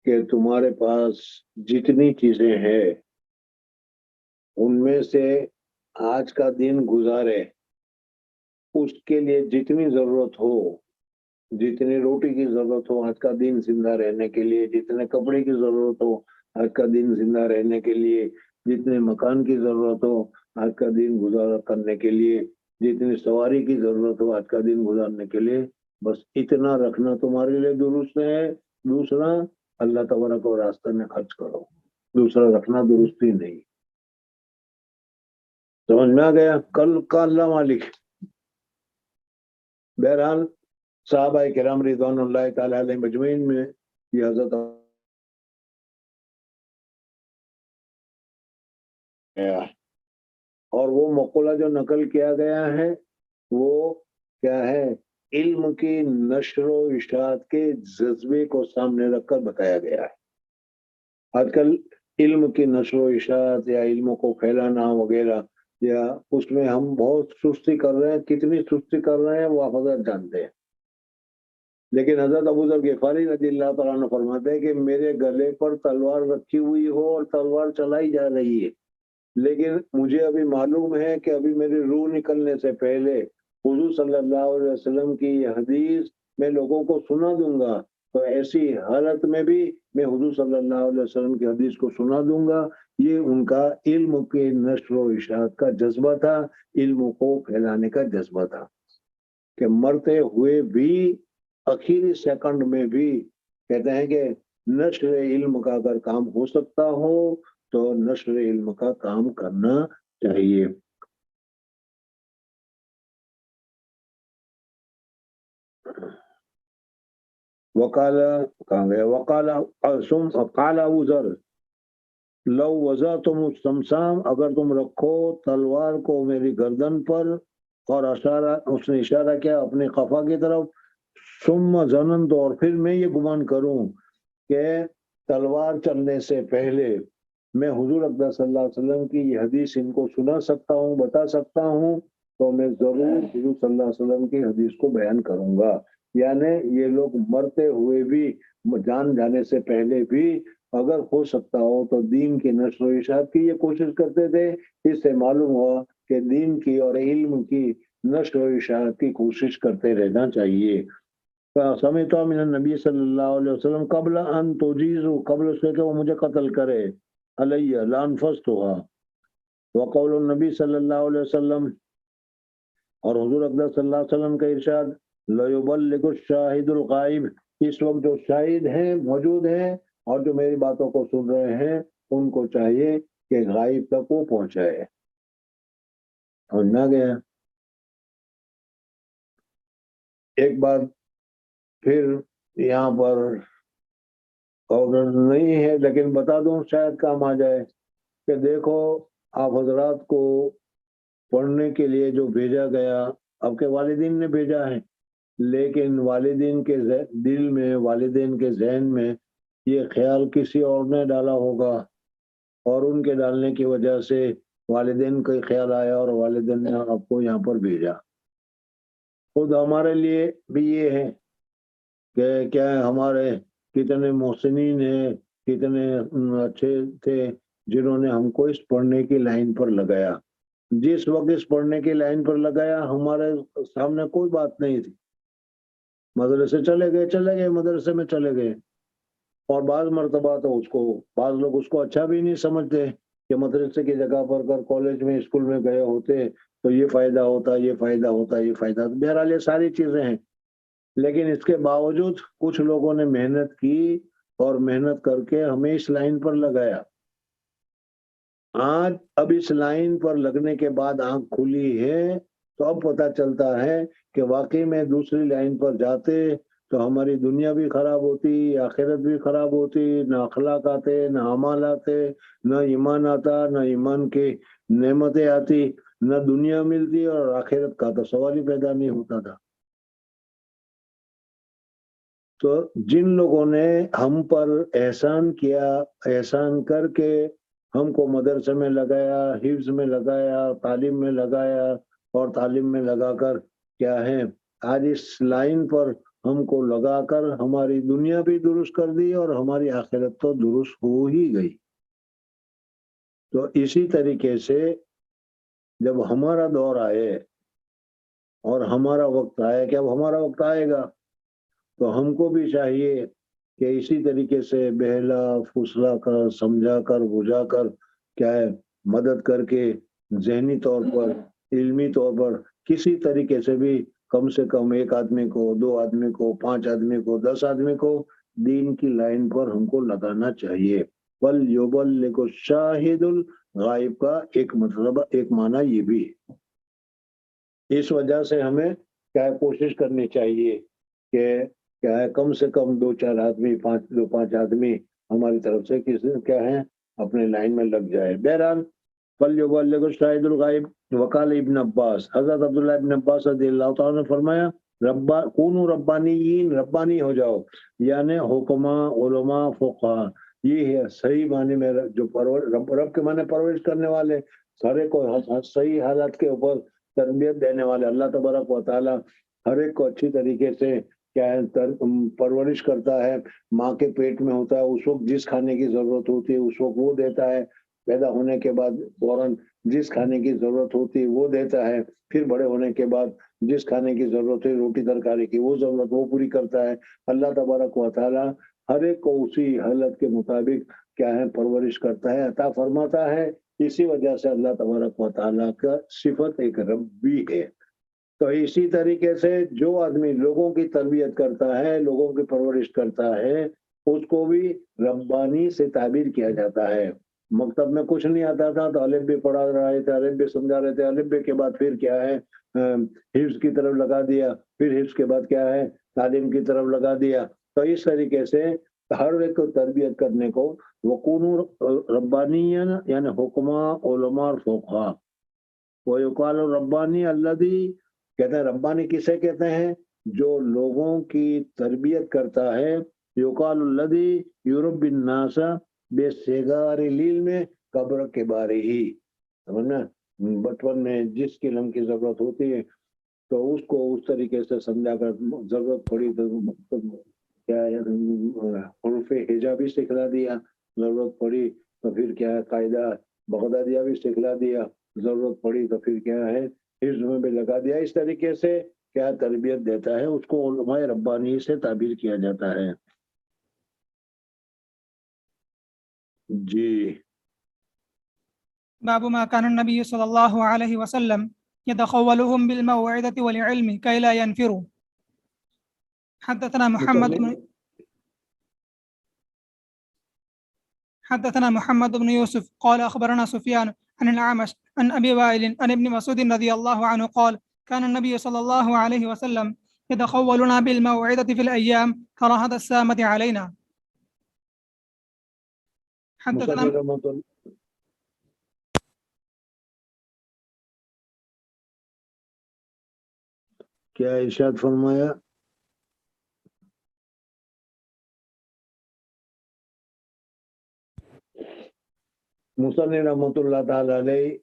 Speaker 2: کہ تمہارے پاس جتنی چیزیں ہیں ان میں سے آج کا دن گزارے اس کے لیے جتنی ضرورت ہو، جتنی روٹی کی ضرورت ہو آج کا دن زندہ رہنے کے لیے، جتنے کپڑے کی ضرورت ہو آج کا دن زندہ رہنے کے لیے، جتنے مکان کی ضرورت ہو آج کا دن گزارا کرنے کے لیے، جتنی سواری کی ضرورت ہو آج کا دن گزارنے کے لیے، بس اتنا رکھنا تمہارے لیے درست ہے۔ دوسرا اللہ تبارک و راستہ میں خرچ کرو، دوسرا رکھنا درست ہی نہیں۔ سمجھ میں آ گیا؟ کل کا اللہ مالک۔ بہرحال صحابہ کرام رضوان اللہ تعالی علیہ مجمعین میں یہ حضرت اور وہ مقولہ جو نقل کیا گیا ہے وہ کیا ہے؟ علم کی نشر و اشاعت کے جذبے کو سامنے رکھ کر بتایا گیا ہے۔ آج کل علم کی نشر و اشاعت یا علم کو پھیلانا وغیرہ، یا اس میں ہم بہت سستی کر رہے ہیں، کتنی سستی کر رہے ہیں وہ آپ حضرت جانتے ہیں۔ لیکن حضرت ابو ذر غفاری رضی اللہ تعالیٰ عنہ فرماتے ہیں کہ میرے گلے پر تلوار رکھی ہوئی ہو اور تلوار چلائی جا رہی ہے، لیکن مجھے ابھی معلوم ہے کہ ابھی میری روح نکلنے سے پہلے حضور صلی اللہ علیہ وسلم کی یہ حدیث میں لوگوں کو سنا دوں گا، تو ایسی حالت میں بھی میں حضور صلی اللہ علیہ وسلم کی حدیث کو سنا دوں گا۔ یہ ان کا علم کے نشر و اشاعت کا جذبہ تھا، علم کو پھیلانے کا جذبہ تھا، کہ مرتے ہوئے بھی آخری سیکنڈ میں بھی کہتے ہیں کہ نشر علم کا اگر کام ہو سکتا ہو تو نشر علم کا کام کرنا چاہیے۔ وقال ابو ذر لو وضعتم السمسام، اگر تم رکھو تلوار کو میری گردن پر، اور اشارہ، اس نے اشارہ کیا اپنے قفا کی طرف، ثم ظننت، اور پھر میں یہ گمان کروں کہ تلوار چلنے سے پہلے میں حضور اقدس صلی اللہ علیہ وسلم کی یہ حدیث ان کو سنا سکتا ہوں، بتا سکتا ہوں، تو میں ضرور حضور صلی اللہ علیہ وسلم کی حدیث کو بیان کروں گا۔ یعنی یہ لوگ مرتے ہوئے بھی، جان جانے سے پہلے بھی اگر ہو سکتا ہو تو دین کی نشر و اشاعت کی یہ کوشش کرتے تھے. اس سے معلوم ہوا کہ دین کی اور علم کی نشر و اشاعت کی کوشش کرتے رہنا چاہیے. سمعت من النبی صلی اللہ علیہ وسلم قبل ان تجیزوا، قبل اس کے کہ وہ مجھے قتل کرے، علیہ لانفستها، وقول النبی صلی اللہ علیہ وسلم، اور حضور اقدس صلی اللہ علیہ وسلم کا ارشاد، لَيُبَلِّغُ الشَّاهِدُ الْغَائِبَ، اس وقت جو شاہد ہیں، موجود ہیں اور جو میری باتوں کو سن رہے ہیں، ان کو چاہیے کہ غائب تک وہ پہنچائے. سمجھنا گیا. ایک بات پھر یہاں پر اور نہیں ہے لیکن بتا دوں شاید کام آ جائے کہ دیکھو آپ حضرات کو پڑھنے کے لیے جو بھیجا گیا آپ کے والدین نے بھیجا ہے، لیکن والدین کے دل میں، والدین کے ذہن میں یہ خیال کسی اور نے ڈالا ہوگا، اور ان کے ڈالنے کی وجہ سے والدین کا خیال آیا اور والدین نے آپ کو یہاں پر بھیجا. خود ہمارے لیے بھی یہ ہے کہ کیا ہمارے کتنے محسنین ہیں، کتنے اچھے تھے جنہوں نے ہم کو اس پڑھنے کی لائن پر لگایا. جس وقت اس پڑھنے کی لائن پر لگایا ہمارے سامنے کوئی بات نہیں تھی، مدرسے چلے گئے مدرسے میں چلے گئے. اور بعض مرتبہ تو بعض لوگ اس کو اچھا بھی نہیں سمجھتے کہ مدرسے کی جگہ پر اگر کالج میں اسکول میں گئے ہوتے تو یہ فائدہ ہوتا، یہ فائدہ ہوتا، یہ فائدہ. بہرحال یہ ساری چیزیں ہیں، لیکن اس کے باوجود کچھ لوگوں نے محنت کی اور محنت کر کے ہمیں اس لائن پر لگایا. آج اب اس لائن پر لگنے کے بعد آنکھ کھلی ہے تو اب پتہ چلتا ہے کہ واقعی میں دوسری لائن پر جاتے تو ہماری دنیا بھی خراب ہوتی، آخرت بھی خراب ہوتی، نہ اخلاق آتے، نہ اعمال آتے، نہ ایمان آتا، نہ ایمان کی نعمتیں آتی، نہ دنیا ملتی، اور آخرت کا تو سوال ہی پیدا نہیں ہوتا تھا. تو جن لوگوں نے ہم پر احسان کیا، احسان کر کے ہم کو مدرسے میں لگایا، حفظ میں لگایا، تعلیم میں لگایا، اور تعلیم میں لگا کر کیا ہے آج اس لائن پر ہم کو لگا کر ہماری دنیا بھی درست کر دی اور ہماری آخرت تو درست ہو ہی گئی. تو اسی طریقے سے جب ہمارا دور آئے اور ہمارا وقت آیا کہ اب ہمارا وقت آئے گا تو ہم کو بھی چاہیے کہ اسی طریقے سے بہلا پھسلا کر، سمجھا کر، بجھا کر کیا ہے مدد کر کے ذہنی طور پر، علمی طور پر کسی طریقے سے بھی کم سے کم ایک آدمی کو، 2 آدمی کو، 5 آدمی کو، 10 آدمی کو دین کی لائن پر ہم کو لگانا چاہیے. وَلْيُبَلِّغُ الشَّاهِدُ الْغَائِبَ کا ایک مطلب، ایک معنی یہ بھی ہے. اس وجہ سے ہمیں کیا کوشش کرنی چاہیے کہ کیا ہے کم سے کم 2-4 آدمی، 5 آدمی ہماری طرف سے کسی کیا ہے اپنے لائن میں لگ جائے. بہرحال فَلْيُبَلِّغُ الشَّاهِدُ الْغَائِبَ. وقال ابن عباس، حضرت عبداللہ ابن عباس رضی اللہ تعالیٰ نے فرمایا کونوا ربانیین، ربانی ہو جاؤ، یعنی حکما، علماء، فقہا. یہ ہے صحیح معنی میں جو رب کے معنی پرورش کرنے والے، سارے کو صحیح حالات کے اوپر تربیت دینے والے. اللہ تبارک و تعالیٰ ہر ایک کو اچھی طریقے سے کیا ہے پرورش کرتا ہے. ماں کے پیٹ میں ہوتا ہے اس وقت جس کھانے کی ضرورت ہوتی ہے اس وقت وہ دیتا ہے، پیدا ہونے کے بعد فوراً جس کھانے کی ضرورت ہوتی ہے وہ دیتا ہے، پھر بڑے ہونے کے بعد جس کھانے کی ضرورت ہے روٹی ترکاری کی وہ ضرورت وہ پوری کرتا ہے. اللہ تبارک و تعالیٰ ہر ایک کو اسی حالت کے مطابق کیا ہے پرورش کرتا ہے، عطا فرماتا ہے. اسی وجہ سے اللہ تبارک و تعالیٰ کا صفت ایک ربی ہے. تو اسی طریقے سے جو آدمی لوگوں کی تربیت کرتا ہے، لوگوں کی پرورش کرتا ہے، اس کو بھی ربانی سے تعبیر کیا جاتا ہے. مکتب میں کچھ نہیں آتا تھا تو الف بے پڑھا رہے تھے، الف بے سمجھا رہے تھے، الف بے کے بعد پھر کیا ہے حفظ کی طرف لگا دیا، پھر حفظ کے بعد کیا ہے تعلیم کی طرف لگا دیا. تو اس طریقے سے ہر ایک کو تربیت کرنے کو وَكُونُوا رَبَّانِيِّينَ یعنی حکما، علماء اور فقہا. وَيُقَالُ الرَّبَّانِي الَّذِي، کہتے ہیں ربانی کسے کہتے ہیں؟ جو لوگوں کی تربیت کرتا ہے. یقال الذی یربی الناس بصغار العلم قبل کبارہ. سمجھنا بچپن میں جس کی علم کی ضرورت ہوتی ہے تو اس کو اس طریقے سے سمجھا کر، ضرورت پڑی تو کیا حروف ہجا بھی سکھلا دیا، ضرورت پڑی تو پھر کیا ہے قاعدہ بغدادیہ بھی سکھلا دیا، ضرورت پڑی تو پھر کیا ہے حفظ میں بھی لگا دیا. اس طریقے سے کیا تربیت دیتا ہے اس کو علماء ربانی سے تعبیر کیا جاتا ہے. جی
Speaker 1: باب ما كان النبي صلى الله عليه وسلم يتخولهم بالموعظة والعلم كي لا ينفروا. حدثنا محمد بن يوسف قال أخبرنا سفيان عن الأعمش عن أبي وائل عن ابن مسعود رضي الله عنه قال كان النبي صلى الله عليه وسلم يتخولنا بالموعظة في الأيام كراهة السامة علينا. حدثنا
Speaker 2: کیا ارشاد فرمایا؟ مصنف رحمۃ اللہ تعالی علیہ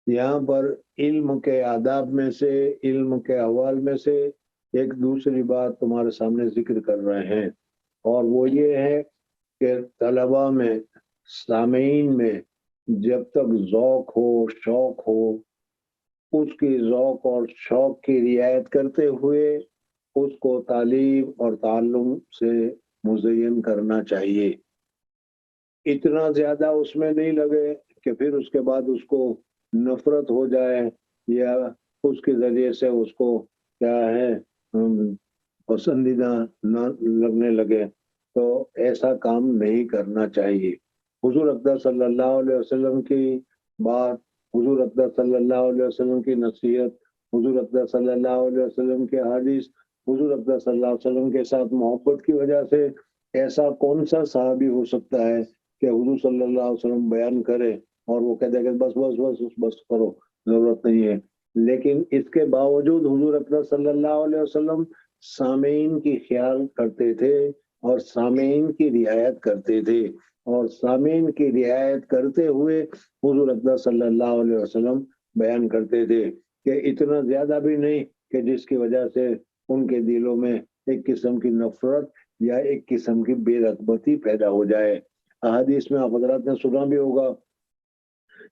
Speaker 2: یہاں پر علم کے آداب میں سے، علم کے احوال میں سے ایک دوسری بات تمہارے سامنے ذکر کر رہے ہیں، اور وہ یہ ہے کہ طلباء میں، سامعین میں جب تک ذوق ہو، شوق ہو، اس کی ذوق اور شوق کی رعایت کرتے ہوئے اس کو تعلیم اور تعلم سے مزین کرنا چاہیے. اتنا زیادہ اس میں نہیں لگے کہ پھر اس کے بعد اس کو نفرت ہو جائے یا اس کے ذریعے سے اس کو کیا ہے پسندیدہ نہ لگنے لگے، تو ایسا کام نہیں کرنا چاہیے. حضور اقدس صلی اللہ علیہ وسلم کی بات، حضور اقدس صلی اللہ علیہ وسلم کی نصیحت، حضور اقدس صلی اللہ علیہ وسلم کے حدیث، حضور اقدس صلی اللہ علیہ وسلم کے ساتھ محبت کی وجہ سے ایسا کون سا صحابی ہو سکتا ہے کہ حضور صلی اللہ علیہ وسلم بیان کرے اور وہ کہتے کہ بس بس بس بس کرو، ضرورت نہیں ہے. لیکن اس کے باوجود حضور اکرم صلی اللہ علیہ وسلم سامعین کی خیال کرتے تھے اور سامعین کی رعایت کرتے تھے، اور سامعین کی رعایت کرتے ہوئے حضور اکرم صلی اللہ علیہ وسلم بیان کرتے تھے کہ اتنا زیادہ بھی نہیں کہ جس کی وجہ سے ان کے دلوں میں ایک قسم کی نفرت یا ایک قسم کی بے رغبتی پیدا ہو جائے. احادیث میں آپ حضرات نے سنا بھی ہوگا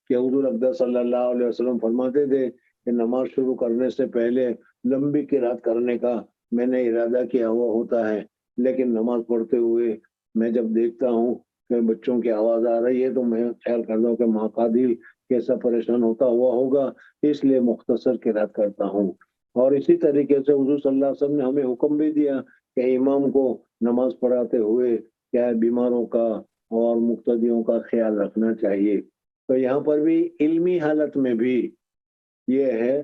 Speaker 2: کہ حضور اقدس صلی اللہ علیہ وسلم فرماتے تھے کہ نماز شروع کرنے سے پہلے لمبی قرات کرنے کا میں نے ارادہ کیا ہوا ہوتا ہے، لیکن نماز پڑھتے ہوئے میں جب دیکھتا ہوں کہ بچوں کی آواز آ رہی ہے تو میں خیال کرتا ہوں کہ ماں کا دل کیسا پریشان ہوتا ہوا ہوگا، اس لیے مختصر قرات کرتا ہوں. اور اسی طریقے سے حضور صلی اللہ علیہ وسلم نے ہمیں حکم بھی دیا کہ امام کو نماز پڑھاتے ہوئے کیا بیماروں کا اور مقتدیوں کا خیال رکھنا چاہیے. تو یہاں پر بھی علمی حالت میں بھی یہ ہے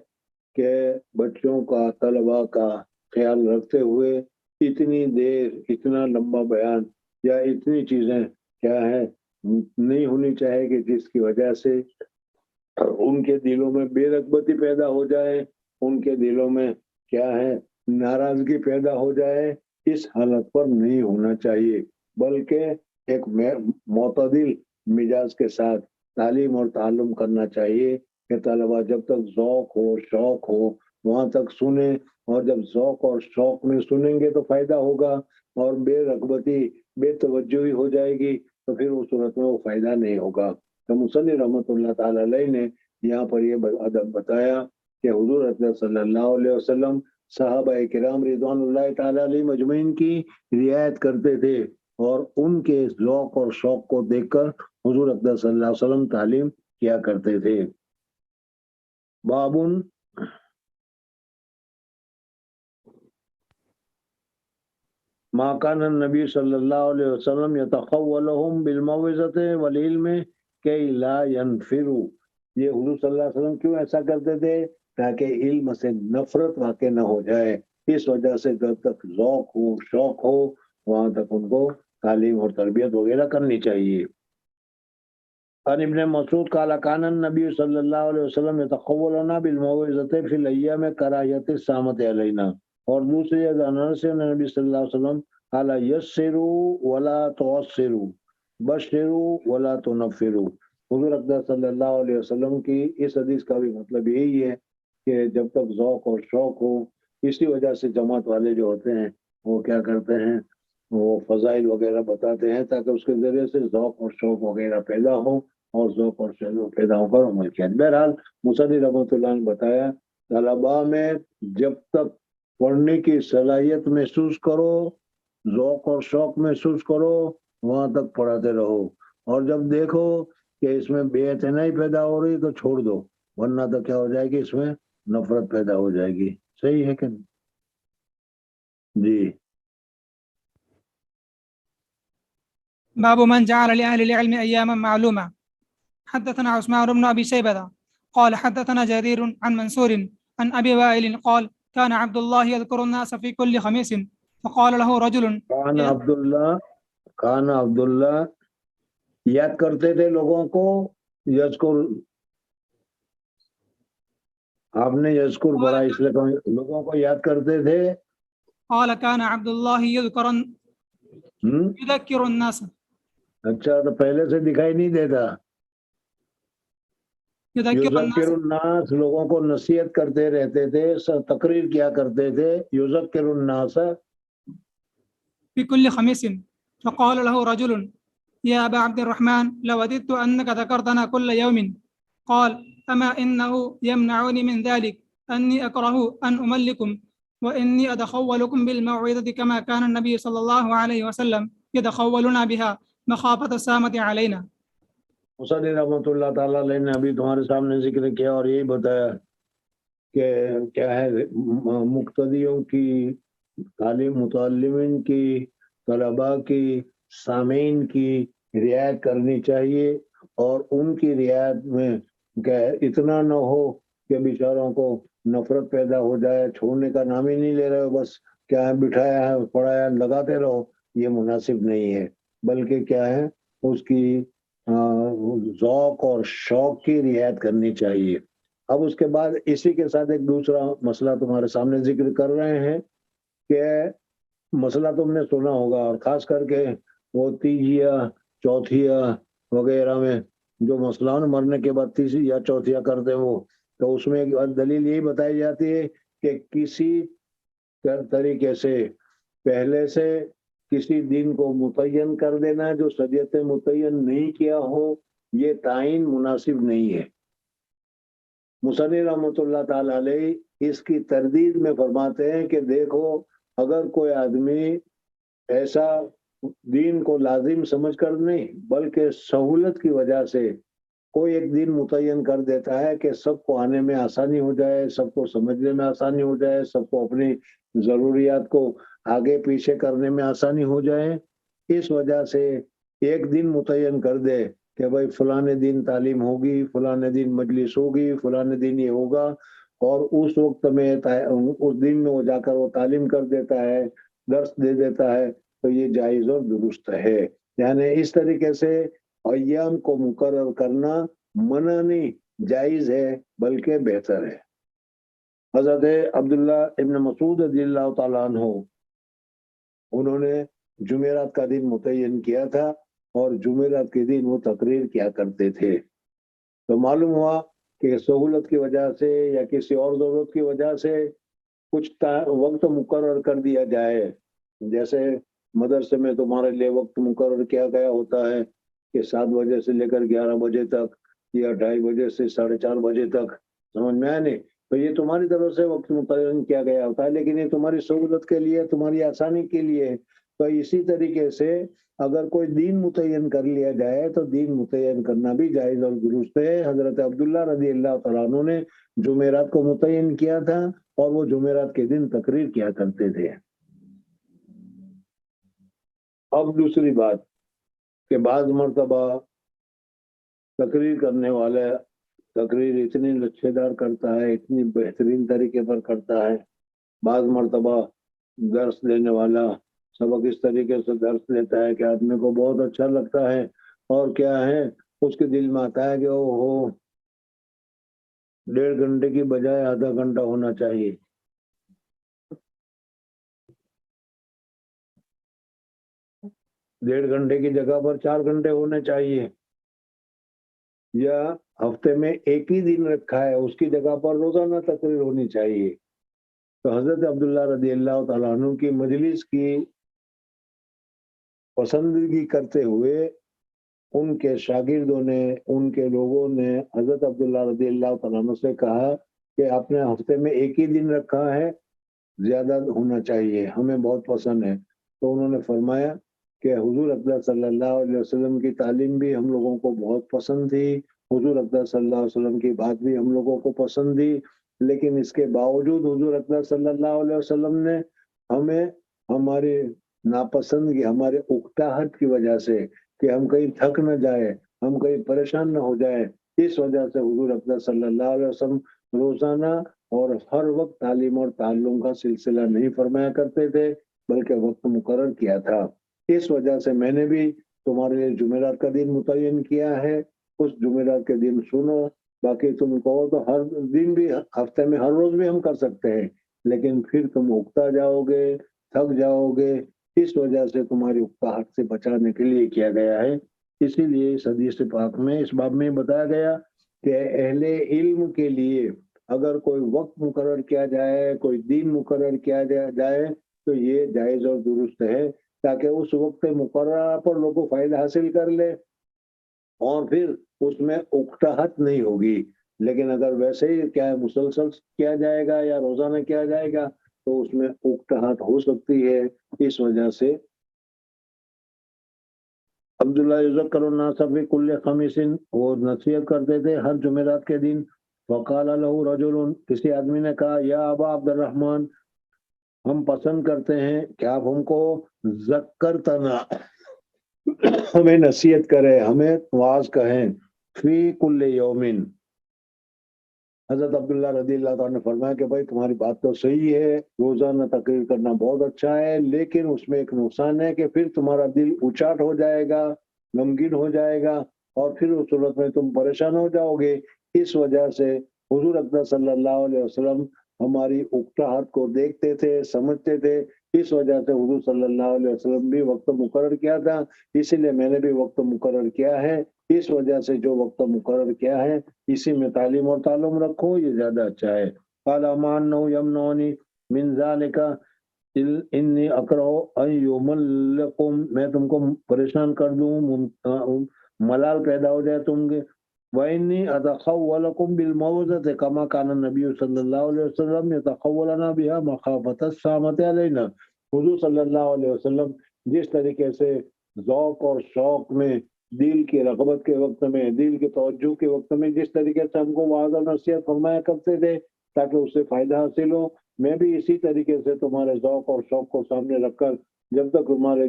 Speaker 2: کہ بچوں کا، طلباء کا خیال رکھتے ہوئے اتنی دیر، اتنا لمبا بیان یا اتنی چیزیں کیا ہے نہیں ہونی چاہیے کہ جس کی وجہ سے ان کے دلوں میں بے رغبتی پیدا ہو جائے، ان کے دلوں میں کیا ہے ناراضگی پیدا ہو جائے. اس حالت پر نہیں ہونا چاہیے، بلکہ ایک معتدل مزاج کے ساتھ تعلیم اور تعلم کرنا چاہیے کہ طلباء جب تک ذوق ہو، شوق ہو، وہاں تک سنیں، اور جب ذوق اور شوق میں سنیں گے تو فائدہ ہوگا، اور بے رغبتی، بے توجہی ہو جائے گی تو پھر اس صورت میں وہ فائدہ نہیں ہوگا. تو مصنف رحمۃ اللہ تعالی علیہ نے یہاں پر یہ ادب بتایا کہ حضور صلی اللہ علیہ وسلم صحابہ کرام رضوان اللہ تعالی علیہ مجمعین کی رعایت کرتے تھے، اور ان کے ذوق اور شوق کو دیکھ کر حضور اقدس صلی اللہ علیہ وسلم تعلیم کیا کرتے تھے. بابن ما کان النبی صلی اللہ علیہ وسلم یتخولہم بالموعظۃ والعلم کی لا ینفروا. یہ حضور صلی اللہ علیہ وسلم کیوں ایسا کرتے تھے؟ تاکہ علم سے نفرت واقع نہ ہو جائے. اس وجہ سے جب تک ذوق ہو، شوق ہو، وہاں تک ان کو تعلیم اور تربیت وغیرہ کرنی چاہیے. عن ابن مسعود قال كان النبي صلی اللہ علیہ وسلم يتخولنا بالموعظۃ فی الایام کراہیۃ السامۃ علینا. اور دوسری انس سے نبی صلی اللہ علیہ وسلم قال یسروا ولا تعسروا بشروا ولا تنفروا. حضور اقدس صلی اللہ علیہ وسلم کی اس حدیث کا بھی مطلب یہی ہے کہ جب تک ذوق اور شوق ہو، اسی وجہ سے جماعت والے جو ہوتے ہیں وہ کیا کرتے ہیں وہ فضائل وغیرہ بتاتے ہیں تاکہ اس کے ذریعے سے ذوق اور شوق وغیرہ پیدا ہو اور ذوق اور شوق پیدا ہو کر عمل کیا. بہرحال مصنف رحمۃ اللہ نے بتایا طلباء میں جب تک پڑھنے کی صلاحیت محسوس کرو، ذوق اور شوق محسوس کرو، وہاں تک پڑھاتے رہو، اور جب دیکھو کہ اس میں بے اعتنائی پیدا ہو رہی تو چھوڑ دو، ورنہ تو کیا ہو جائے گی، اس میں نفرت پیدا ہو جائے گی. صحیح ہے کہ نہیں؟ جی.
Speaker 1: باب من جعل لأهل العلم أياما معلومة. حدثنا عثمان بن أبي شيبة قال حدثنا جرير عن منصور عن أبي وائل قال كان عبد الله يذكر الناس في كل خميس فقال له رجل
Speaker 2: کان عبداللہ یاد کرتے تھے لوگوں کو، یذکر، آپ نے یذکر پڑھا اس لیے لوگوں کو یاد کرتے تھے.
Speaker 1: قال كان عبد الله يذكر الناس.
Speaker 2: اچھا، تو پہلے سے دکھائی نہیں دیتا. یذکر الناس، لوگوں کو نصیحت کرتے رہتے تھے، تقریر کیا کرتے تھے. یذکر الناس
Speaker 1: في كل خميس فقال له رجل يا أبا عبد الرحمن لوددت أنك ذكرتنا كل يوم. قال أما إنه يمنعني من ذلك أني أكره أن أملكم وإني أتخولكم بالموعظة كما كان النبي صلى الله عليه وسلم يتخولنا بها مخافة السامة علينا.
Speaker 2: مصنف رحمۃ اللہ تعالیٰ علیہ نے ابھی تمہارے سامنے ذکر کیا اور یہی بتایا کہ کیا ہے مقتدیوں کی تعلیم، متعلمین کی، طلباء کی، سامعین کی رعایت کرنی چاہیے، اور ان کی رعایت میں کہ اتنا نہ ہو کہ بیچاروں کو نفرت پیدا ہو جائے، چھوڑنے کا نام ہی نہیں لے رہے ہو، بس کیا ہے بٹھایا ہے پڑھایا لگاتے رہو، یہ مناسب نہیں ہے. بلکہ کیا ہے اس کی ذوق اور شوق کی رعایت کرنی چاہیے. اب اس کے بعد اسی کے ساتھ ایک دوسرا مسئلہ تمہارے سامنے ذکر کر رہے ہیں کہ مسئلہ تم نے سنا ہوگا، اور خاص کر کے وہ تیجیا چوتھیا وغیرہ میں جو مسئلہ مرنے کے بعد تیسری یا چوتھیا کرتے ہیں وہ، تو اس میں ایک دلیل یہی بتائی جاتی ہے کہ کسی طریقے سے پہلے سے کسی دن کو متعین کر دینا جو شریعت متعین نہیں کیا ہو، یہ تعین مناسب نہیں ہے. مصنف رحمۃ اللہ تعالی علیہ اس کی تردید میں فرماتے ہیں کہ دیکھو، اگر کوئی آدمی ایسا دین کو لازم سمجھ کر نہیں بلکہ سہولت کی وجہ سے کوئی ایک دن متعین کر دیتا ہے کہ سب کو آنے میں آسانی ہو جائے، سب کو سمجھنے میں آسانی ہو جائے، سب کو اپنی ضروریات کو آگے پیچھے کرنے میں آسانی ہو جائے، اس وجہ سے ایک دن متعین کر دے کہ بھائی فلانے دن تعلیم ہوگی، فلانے دن مجلس ہوگی، فلانے دن یہ ہوگا، اور اس وقت میں اس دن میں وہ جا کر وہ تعلیم کر دیتا ہے، درس دے دیتا ہے، تو یہ جائز اور درست ہے. یعنی اس طریقے سے ایام کو مقرر کرنا منع نہیں، جائز ہے بلکہ بہتر ہے. حضرت عبداللہ ابن مسعود رضی اللہ تعالیٰ عنہ انہوں نے جمعرات کا دن متعین کیا تھا، اور جمعرات کے دن وہ تقریر کیا کرتے تھے. تو معلوم ہوا کہ سہولت کی وجہ سے یا کسی اور ضرورت کی وجہ سے کچھ وقت مقرر کر دیا جائے. جیسے مدرسے میں تمہارے لیے وقت مقرر کیا گیا ہوتا ہے کہ 7 بجے سے لے کر 11 بجے تک یا 2:30 بجے سے 4:30 بجے تک، سمجھ میں آیا نہیں؟ تو یہ تمہاری طرف سے وقت متعین کیا گیا ہوتا ہے، لیکن یہ تمہاری سہولت کے لیے، تمہاری آسانی کے لیے. تو اسی طریقے سے اگر کوئی دین متعین کر لیا جائے تو دین متعین کرنا بھی جائز اور درست ہے. حضرت عبداللہ رضی اللہ تعالیٰ عنہ نے جمعرات کو متعین کیا تھا، اور وہ جمعرات کے دن تقریر کیا کرتے تھے. اب دوسری بات کہ بعض مرتبہ تقریر کرنے والا تقریر اتنی لچھے دار کرتا ہے، اتنی بہترین طریقے پر کرتا ہے، بعض مرتبہ درس دینے والا سبق اس طریقے سے درس دیتا ہے کہ آدمی کو بہت اچھا لگتا ہے، اور کیا ہے اس کے دل میں آتا ہے کہ او ہو 1.5 گھنٹے کی بجائے آدھا گھنٹہ ہونا چاہیے. 1.5 گھنٹے کی جگہ پر 4 گھنٹے ہونے چاہیے، یا ہفتے میں ایک ہی دن رکھا ہے اس کی جگہ پر روزانہ تقریر ہونی چاہیے. تو حضرت عبداللہ رضی اللہ تعالیٰ عنہ کی مجلس کی پسندگی کرتے ہوئے ان کے شاگردوں نے، ان کے لوگوں نے حضرت عبداللہ رضی اللہ تعالیٰ عنہ سے کہا کہ آپ نے ہفتے میں ایک ہی دن رکھا ہے، زیادہ ہونا چاہیے، ہمیں بہت پسند ہے۔ تو انہوں نے فرمایا کہ حضور اقدس صلی اللہ علیہ وسلم کی تعلیم بھی ہم لوگوں کو بہت پسند تھی، حضور اقدس صلی اللہ علیہ وسلم کی بات بھی ہم لوگوں کو پسند تھی، لیکن اس کے باوجود حضور اقدس صلی اللہ علیہ وسلم نے ہمیں ہماری ناپسندگی، ہمارے اکتاہٹ کی وجہ سے کہ ہم کہیں تھک نہ جائے، ہم کہیں پریشان نہ ہو جائے، اس وجہ سے حضور اقدس صلی اللہ علیہ وسلم روزانہ اور ہر وقت تعلیم اور تعلم کا سلسلہ نہیں فرمایا کرتے تھے، بلکہ وقت مقرر کیا تھا۔ اس وجہ سے میں نے بھی تمہارے لیے جمعرات کا دن متعین کیا ہے، اس جمعرات کے دن سنو، باقی تم کہو تو ہر دن بھی، ہفتے میں ہر روز بھی ہم کر سکتے ہیں، لیکن پھر تم اکتا جاؤ گے، تھک جاؤ گے، اس وجہ سے تمہاری اکتاہٹ سے بچانے کے لیے کیا گیا ہے۔ اسی لیے اس حدیث پاک میں اس باب میں بتایا گیا کہ اہل علم کے لیے اگر کوئی وقت مقرر کیا جائے، کوئی دن مقرر کیا جائے تو یہ جائز اور درست ہے، تاکہ اس وقت مقررہ پر لوگوں فائدہ حاصل کر لے اور پھر اس میں اکتاہٹ نہیں ہوگی۔ لیکن اگر ویسے ہی کیا ہے مسلسل کیا جائے گا یا روزانہ کیا جائے گا تو اس میں اکتاہٹ ہو سکتی ہے۔ اس وجہ سے عبداللہ یذکر الناس فی کل خمیس، وہ نصیحت کرتے تھے ہر جمعرات کے دن۔ وقال له رجل، کسی آدمی نے کہا یا ابا عبد الرحمن، ہم پسند کرتے ہیں کہ آپ ہم کو ذکرتنا، ہمیں نصیحت کرے، ہمیں واعظ کہیں، فی کل یومن۔ حضرت عبداللہ رضی اللہ تعالیٰ نے فرمایا کہ بھائی تمہاری بات تو صحیح ہے، روزانہ تقریر کرنا بہت اچھا ہے، لیکن اس میں ایک نقصان ہے کہ پھر تمہارا دل اچاٹ ہو جائے گا، غمگین ہو جائے گا، اور پھر اس صورت میں تم پریشان ہو جاؤ گے۔ اس وجہ سے حضور اقدس صلی اللہ علیہ وسلم ہماری اکتاہٹ کو دیکھتے تھے، سمجھتے تھے، اس وجہ سے حضور صلی اللہ علیہ وسلم بھی وقت مقرر کیا تھا، اسی لیے میں نے بھی وقت مقرر کیا ہے۔ اس وجہ سے جو وقت مقرر کیا ہے اسی میں تعلیم اور تعلم رکھو، یہ زیادہ اچھا ہے۔ قال اما انه يمنعني من ذلك انی اکرہ ان یملکم، میں تم کو پریشان کر دوں، ملال پیدا ہو جائے تم کے۔ وانی اتخولکم بالموعظۃ کما کان النبی صلی اللہ علیہ وسلم یتخولنا بها مخافۃ السامۃ علینا۔ حضور صلی اللہ علیہ وسلم جس طریقے سے ذوق اور شوق میں، دل کی رغبت کے وقت میں، دل کی توجہ کے وقت میں جس طریقے سے ہم کو وعظ اور نصیحت فرمایا کرتے تھے تاکہ اس سے فائدہ حاصل ہو، میں بھی اسی طریقے سے تمہارے ذوق اور شوق کو سامنے رکھ کر جب تک تمہارے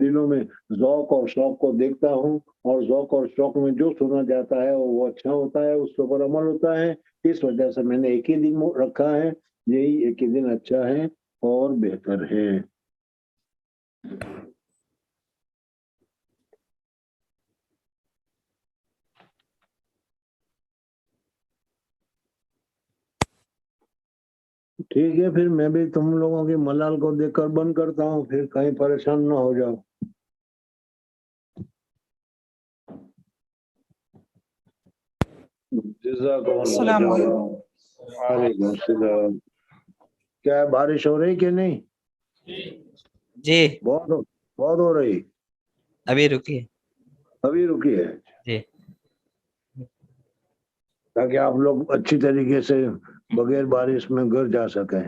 Speaker 2: دلوں میں ذوق اور شوق کو دیکھتا ہوں، اور ذوق اور شوق میں جو سنا جاتا ہے وہ اچھا ہوتا ہے، اس کے اوپر عمل ہوتا ہے، اس وجہ سے میں نے ایک ہی دن رکھا ہے، یہی ایک ہی دن اچھا ہے اور بہتر ہے۔ ٹھیک ہے، پھر میں بھی تم لوگوں کی ملال کو دیکھ کر بند کرتا ہوں، پھر کہیں پریشان نہ ہو جاؤ۔ جزاکم
Speaker 1: السلام
Speaker 2: اللہ
Speaker 1: علیکم۔
Speaker 2: وعلیکم السلام۔ کیا بارش ہو رہی کہ نہیں؟
Speaker 3: جی
Speaker 2: بہت ہو رہی،
Speaker 3: ابھی رکی ہے
Speaker 2: ابھی رکی ہے،
Speaker 3: جی،
Speaker 2: تاکہ آپ لوگ اچھی طریقے سے بغیر بارش میں گھر جا سکیں۔